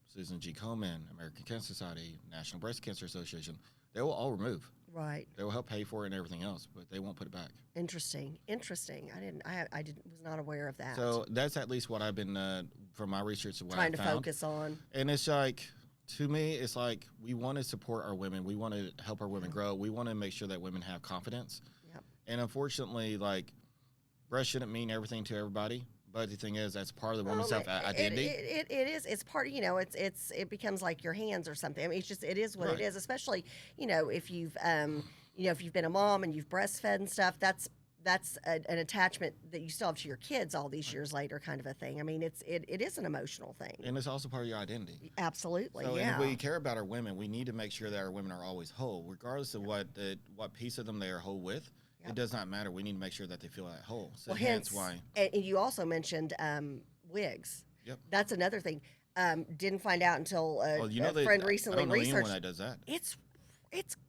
Susan G. Komen, American Cancer Society, National Breast Cancer Association. They will all remove. Right. They will help pay for it and everything else, but they won't put it back. Interesting. I was not aware of that. So that's at least what I've been from my research. What Trying I to found. focus on. And it's like, to me, it's like we want to support our women. We want to help our women grow. We want to make sure that women have confidence. Yep. And unfortunately, like, breast shouldn't mean everything to everybody. But the thing is, that's part of the woman's self-identity. It is. It's part. It becomes like your hands or something. I mean, it is what it is. Especially, if you've been a mom and you've breastfed and stuff. That's an attachment that you still have to your kids all these years later, kind of a thing. I mean, it is an emotional thing. And it's also part of your identity. Absolutely, So, yeah. and if we care about our women, we need to make sure that our women are always whole, regardless of what piece of them they are whole with. Yep. It does not matter. We need to make sure that they feel at whole. So hence why. And you also mentioned wigs. Yep. That's another thing. Didn't find out until a friend recently I don't know researched. anyone that does that. It's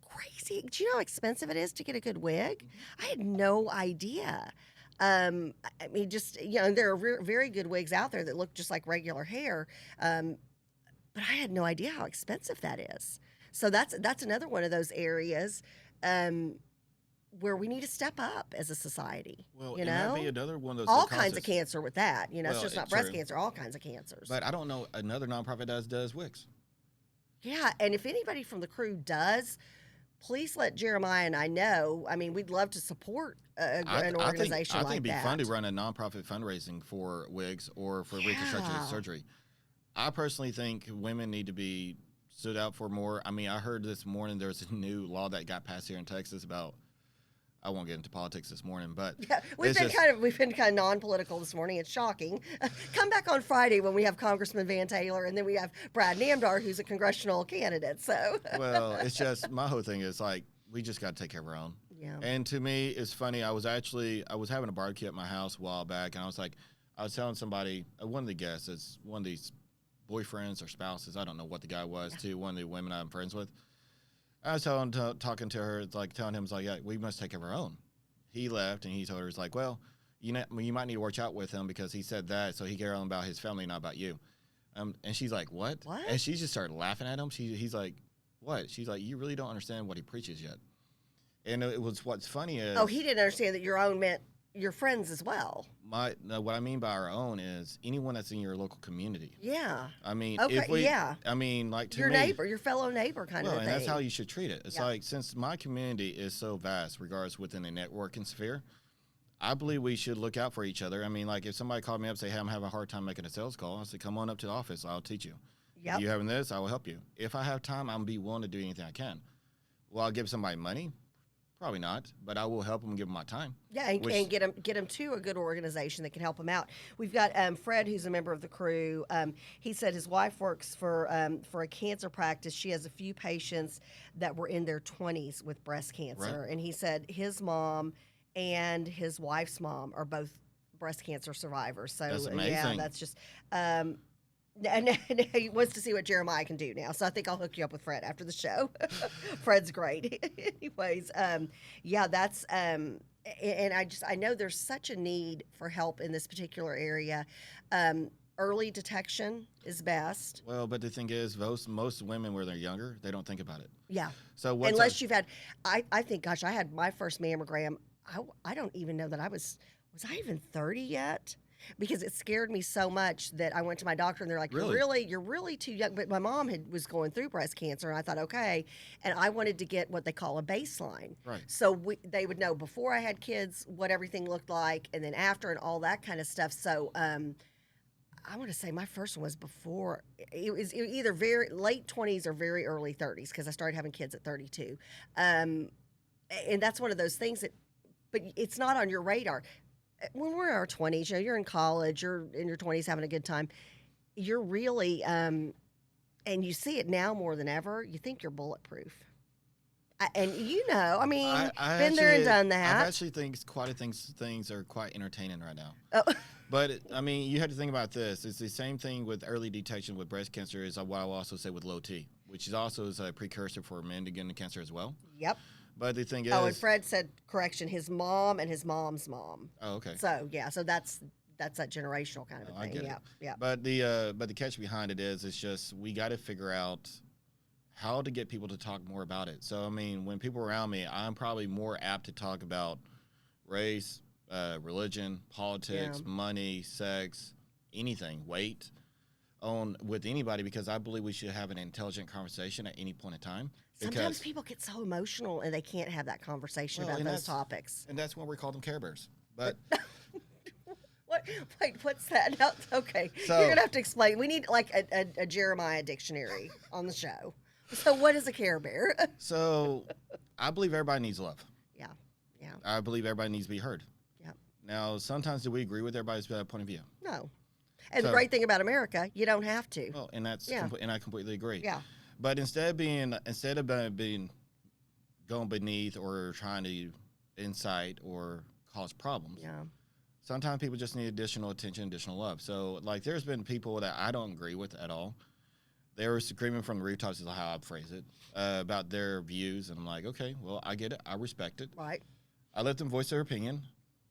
crazy. Do you know how expensive it is to get a good wig? I had no idea. I mean, just there are very good wigs out there that look just like regular hair, but I had no idea how expensive that is. So that's another one of those areas where we need to step up as a society. Well, and that'd be another one of those all kinds of cancer with that. It's just not breast true. cancer, all kinds of cancers. But I don't know another nonprofit that does wigs. Yeah, and if anybody from the crew does, please let Jeremiah and I know. I mean, we'd love to support an organization like that. I think it'd be fun to run a nonprofit fundraising for wigs or for reconstructive surgery. I personally think women need to be stood out for more. I mean, I heard this morning there's a new law that got passed here in Texas about. I won't get into politics this morning, but yeah, we've been kind of non-political this morning. It's shocking. Come back on Friday when we have Congressman Van Taylor, and then we have Brad Namdar, who's a congressional candidate. So, well, it's just my whole thing is like we just got to take care of our own. Yeah. And to me, it's funny. I was having a barbecue at my house a while back, and I was telling somebody, one of the guests, it's one of these boyfriends or spouses. I don't know what the guy was to one of the women I'm friends with. I was talking to her, telling him, yeah, we must take care of our own. He left, and he told her, it's like, well, you might need to watch out with him because he said that, so he cared about his family, not about you. And she's like, what? What? And she just started laughing at him. He's like, what? She's like, you really don't understand what he preaches yet. And what's funny is... Oh, he didn't understand that your own meant your friends as well. What I mean by our own is anyone that's in your local community. Yeah. I mean, okay, I mean, like to your me, neighbor, your fellow neighbor kind of thing. And that's how you should treat it. It's like, since my community is so vast, regardless within the networking sphere, I believe we should look out for each other. I mean, like if somebody called me up and say, hey, I'm having a hard time making a sales call, I say, come on up to the office. I'll teach you. Yep. If you having this, I will help you. If I have time, I'll be willing to do anything I can. Will I give somebody money? Probably not, but I will help them and give them my time. Yeah, and get them to a good organization that can help them out. We've got Fred, who's a member of the crew. He said his wife works for a cancer practice. She has a few patients that were in their 20s with breast cancer, and he said his mom and his wife's mom are both breast cancer survivors. So that's amazing. Yeah, that's just. And he wants to see what Jeremiah can do now. So I think I'll hook you up with Fred after the show. Fred's great. Anyways, that's and I know there's such a need for help in this particular area. Early detection is best. Well, but the thing is, most women when they're younger, they don't think about it. Yeah. So unless you've had, I think, gosh, I had my first mammogram. I don't even know that was I even 30 yet? Because it scared me so much that I went to my doctor and they're like, you're really too young. But my mom was going through breast cancer, and I thought, okay. And I wanted to get what they call a baseline. Right. So they would know before I had kids what everything looked like, and then after and all that kind of stuff. So I want to say my first one was before. It was either very late 20s or very early 30s because I started having kids at 32. And that's one of those things but it's not on your radar. When we're in our 20s, you're in college, you're in your 20s having a good time, you're really, and you see it now more than ever, you think you're bulletproof. And I mean, I been there and actually- done that. I actually think quite a things are quite entertaining right now. Oh, But I mean, you have to think about this. It's the same thing with early detection with breast cancer is what I will also say with low T, which is also is a precursor for men to get into cancer as well. yep. But the thing is, Oh, and Fred said, correction, his mom and his mom's mom. oh, okay. So yeah, so that's that generational kind of a Oh, I thing. get it. Yeah, yeah. But the catch behind it is, it's just we got to figure out how to get people to talk more about it. So I mean, when people around me, I'm probably more apt to talk about race, religion, politics, Yeah. money, sex, anything, weight, with anybody, because I believe we should have an intelligent conversation at any point in time. Sometimes Because, people get so emotional and they can't have that conversation Well, about and those that's- topics. and that's why we call them Care Bears. But What? Wait, what's that? No, okay, So- you're gonna have to explain. We need like a Jeremiah dictionary on the show. So, what is a Care Bear? so I believe everybody needs love. Yeah, yeah, I believe everybody needs to be heard. Yep. Now, sometimes do we agree with everybody's point of view? no. And the So- great thing about America, you don't have to. Well, and that's Yeah. and I completely agree. Yeah, But instead of being going beneath or trying to incite or cause problems, yeah, sometimes people just need additional attention, additional love. So, like, there's been people that I don't agree with at all. They were screaming from the rooftops, is how I phrase it, about their views, and I'm like, okay, well, I get it, I respect it. right. I let them voice their opinion.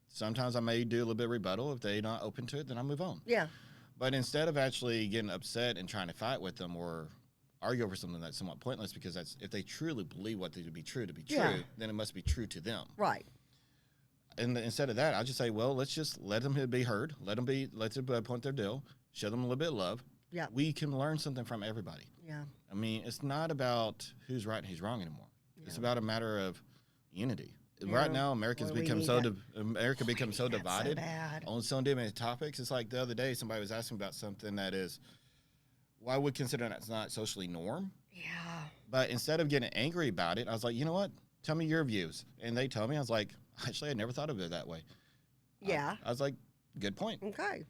Sometimes I may do a little bit of rebuttal. If they're not open to it, then I move on. Yeah, But instead of actually getting upset and trying to fight with them or argue over something that's somewhat pointless, because that's if they truly believe what they to be true, Yeah. then it must be true to them. right. And instead of that, I just say, well, let's just let them be heard. Let them point their deal. Show them a little bit of love. Yeah. We can learn something from everybody. Yeah, I mean, it's not about who's right and who's wrong anymore. It's Yeah. about a matter of unity. Yeah. Right now, America Boy, we becomes need so that. America becomes so That's divided bad. on so many topics. It's like the other day, somebody was asking about something that is, why would consider that's not socially norm. Yeah, But instead of getting angry about it, I was like, you know what? Tell me your views. And they told me, I was like, actually, I never thought of it that way. yeah. I was like, good point. Okay.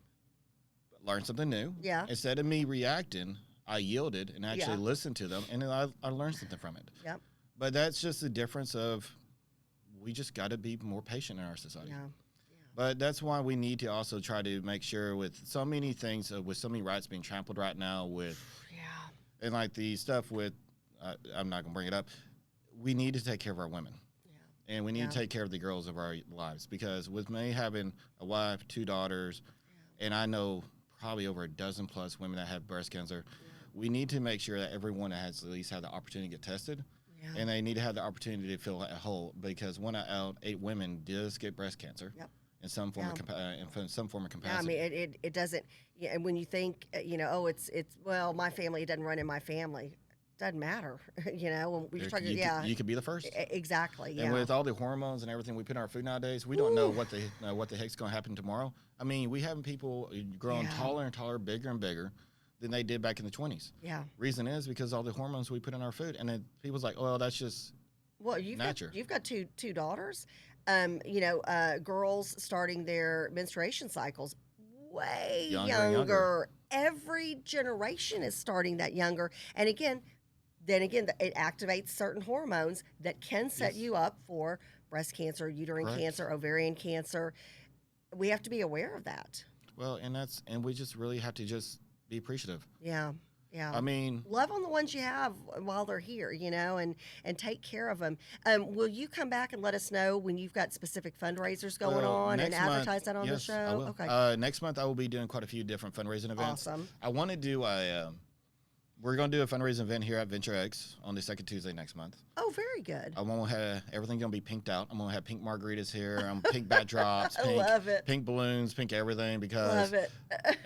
Learn something new. Yeah. Instead of me reacting, I yielded and actually Yeah. listened to them, and then I learned something from it. Yep. But that's just the difference of we just got to be more patient in our society. Yeah. But that's why we need to also try to make sure with so many things, with so many rights being trampled right now, Yeah. and like the stuff with, I'm not going to bring it up, we need to take care of our women. Yeah. And we need Yeah. to take care of the girls of our lives, because with me having a wife, 2 daughters, and I know probably over a dozen plus women that have breast cancer, we need to make sure that everyone has at least had the opportunity to get tested, Yeah. and they need to have the opportunity to feel at whole, because 1 out of 8 women does get breast cancer. Yep. In some form, in some form of Yeah, I capacity. mean, it doesn't. Yeah, and when you think, oh, it's well, my family, it doesn't run in my family. Doesn't matter, When we're talking, You could be the first. Exactly. Yeah. And with all the hormones and everything we put in our food nowadays, we don't know what the heck's going to happen tomorrow. I mean, we having people growing Yeah. taller and taller, bigger and bigger than they did back in the 20s. Yeah. Reason is because all the hormones we put in our food, and then people's like, "Oh, that's just Well, you've nature." got two daughters. Girls starting their menstruation cycles way Younger and younger. younger. Every generation is starting that younger, and then again, it activates certain hormones that can set Yes. you up for breast cancer, uterine Correct. cancer, ovarian cancer. We have to be aware of that. Well, and we just really have to just be appreciative. Yeah, yeah. I mean, Love on the ones you have while they're here, and take care of them. Will you come back and let us know when you've got specific fundraisers going well, on and next month- advertise that on the yes, show? I will. Okay, Next month I will be doing quite a few different fundraising events. awesome. I want to do we're going to do a fundraising event here at Venture X on the second Tuesday next month. Oh, very good. I won't have everything going to be pinked out. I'm going to have pink margaritas here. Pink backdrops, I love it. pink balloons, pink everything. Because, Love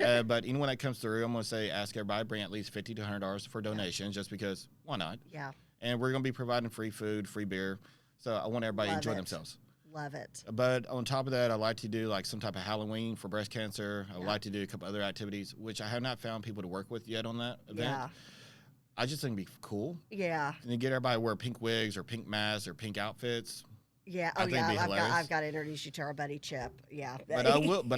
it. but anyone that comes through, I'm going to say ask everybody bring at least $50 to $100 for donations, just because why not? Yeah, And we're going to be providing free food, free beer. So I want everybody to Love enjoy it. themselves. love it. But on top of that, I like to do like some type of Halloween for breast cancer. I would Yeah. like to do a couple other activities, which I have not found people to work with yet on that event. Yeah, I just think it'd be cool. yeah, And you get everybody to wear pink wigs or pink masks or pink outfits. Yeah. I Oh, think yeah. it'd be hilarious. I've got to introduce you to our buddy Chip. Yeah. But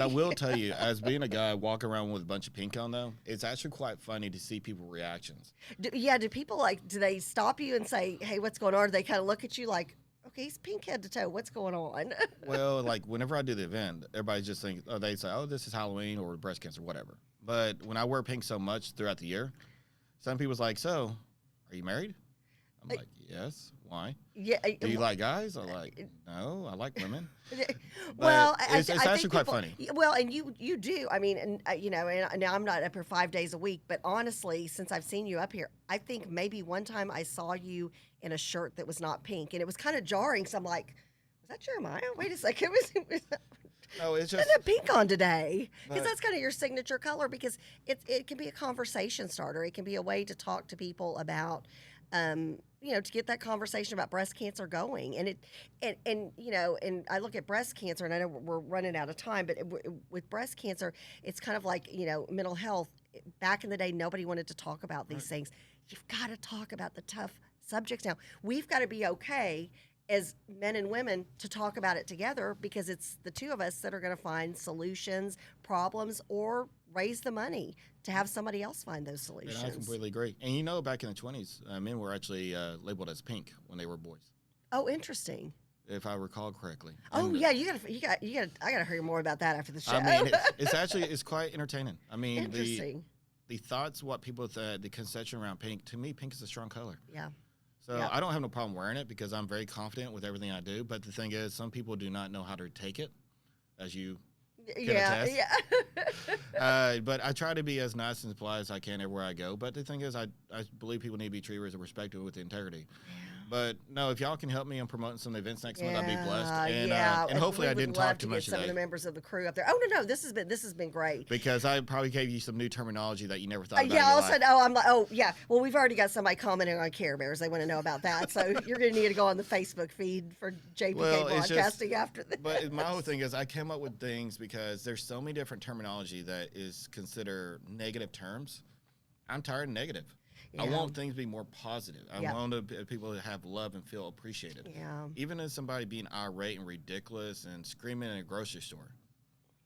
I will tell you, as being a guy walking around with a bunch of pink on, though, it's actually quite funny to see people's reactions. Do people do they stop you and say, "Hey, what's going on?" Or they kind of look at you like, "Okay, he's pink head to toe. What's going on?" Well, like whenever I do the event, everybody just thinks, oh, they say, oh, this is Halloween or breast cancer, whatever. But when I wear pink so much throughout the year, some people's like, so, are you married? I'm like, yes. Why? Yeah. Do you like guys? I'm like, no, I like women. Well, it's I actually think quite people, funny. Well, and you do. I mean, and and now I'm not up here 5 days a week, but honestly, since I've seen you up here, I think maybe one time I saw you in a shirt that was not pink, and it was kind of jarring. So I'm like, was that Jeremiah? Wait a second, No, it's I just have pink on today because But- that's kind of your signature color. Because it can be a conversation starter. It can be a way to talk to people about. To get that conversation about breast cancer going, and and I look at breast cancer, and I know we're running out of time, but with breast cancer, it's kind of like mental health. Back in the day, nobody wanted to talk about these things. You've got to talk about the tough subjects now. We've got to be okay as men and women to talk about it together because it's the two of us that are going to find solutions, problems, or raise the money to have somebody else find those and solutions. I completely agree. And back in the 20s, men were actually labeled as pink when they were boys, Oh, interesting. if I recall correctly. Oh And, yeah, you got. I gotta hear more about that after the show. I mean, it's quite entertaining. I mean, Interesting. the thoughts, what people, the conception around pink, to me, pink is a strong color. Yeah. So Yeah. I don't have no problem wearing it because I'm very confident with everything I do. But the thing is, some people do not know how to take it, as you. Yeah. attest. Yeah. But I try to be as nice and polite as I can everywhere I go. But the thing is, I believe people need to be treated with respect and with integrity. But no, if y'all can help me in promoting some events next month, I'd be blessed. And hopefully I didn't talk too much get some of today. the members of the crew up there. Oh no, this has been great. Because I probably gave you some new terminology that you never thought about. Yeah, all in of your a life. sudden, I'm like, oh yeah. Well, we've already got somebody commenting on Care Bears. They want to know about that. So you're going to need to go on the Facebook feed for JPK Well, it's Broadcasting after this. But my whole thing is I came up with things because there's so many different terminology that is considered negative terms. I'm tired of negative. I Yeah. want things to be more positive. I Yeah. want people to have love and feel appreciated. Yeah. Even as somebody being irate and ridiculous and screaming in a grocery store,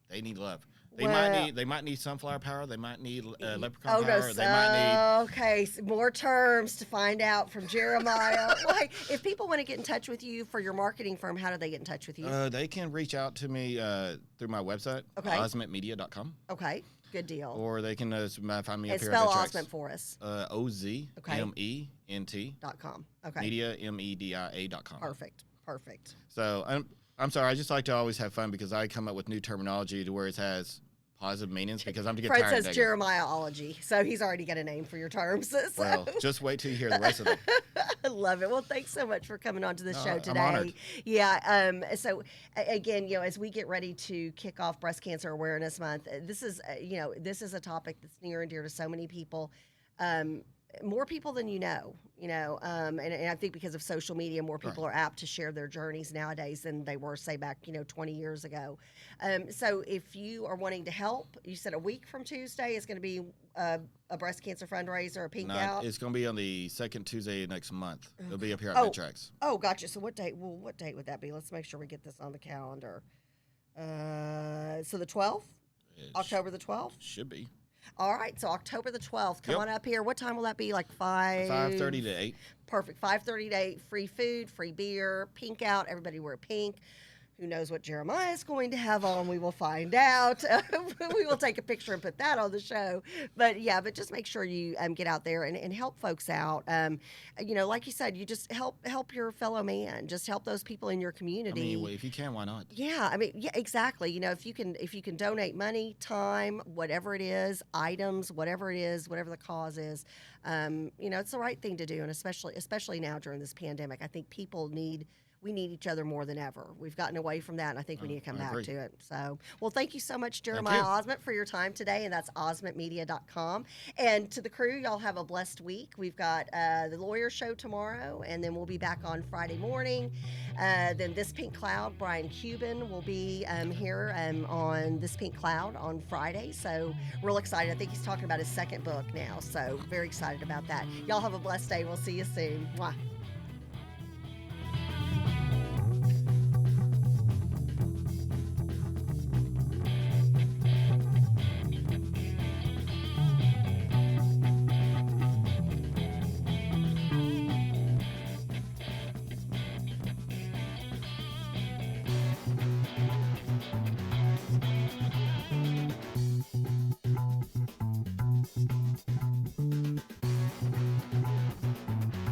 they need love. They might need sunflower power. They might need leprechaun power. They might Okay, more terms to find out from Jeremiah. Well, hey, if people want to get in touch with you for your marketing firm, how do they get in touch with you? need. They can reach out to me through my website, Okay. osmentmedia.com, Okay, good deal. or they can find me And up here spell at the tracks. Osmond for us. OZMENT. .com. Okay, Media, media.com. perfect. So I'm sorry. I just like to always have fun because I come up with new terminology to where it has positive meanings because I'm to get Fred tired of says negative. Jeremiahology, so he's already got a name for your terms. So. Well, just wait till you hear the rest of them. I love it. Well, thanks so much for coming on to the show I'm today. honored. Yeah. So again, as we get ready to kick off Breast Cancer Awareness Month, this is a topic that's near and dear to so many people. More people than and I think because of social media, more people are apt to share their journeys nowadays than they were, say, back 20 years ago. So if you are wanting to help, you said a week from Tuesday is going to be a breast cancer fundraiser, a pink out. It's going to be on the second Tuesday next month. It'll be up here at Oh. Mid-Tracks. Oh, gotcha. So what date? Well, what date would that be? Let's make sure we get this on the calendar. So the 12th, It October the 12th. should be. All right. So October the 12th. Come Yep. on up here. What time will that be? Like 5? 5:30 to 8. Perfect. 5:30 to 8. Free food, free beer, pink out. Everybody wear pink. Who knows what Jeremiah is going to have on? We will find out. We will take a picture and put that on the show. But just make sure you get out there and help folks out. Like you said, you just help your fellow man. Just help those people in your I community. mean, well, if you can, why not? Yeah, exactly. If you can donate money, time, whatever it is, items, whatever it is, whatever the cause is, it's the right thing to do, and especially now during this pandemic, I think we need each other more than ever. We've gotten away from that, and I think we need to come I back agree. to it. So, well, thank you so much, Jeremiah you. Osmond, for your time today, and that's osmentmedia.com. And to the crew, y'all have a blessed week. We've got the lawyer show tomorrow, and then we'll be back on Friday morning. Then This Pink Cloud, Brian Cuban will be here on This Pink Cloud on Friday. So, real excited. I think he's talking about his second book now. So, very excited about that. Y'all have a blessed day. We'll see you soon. Mwah.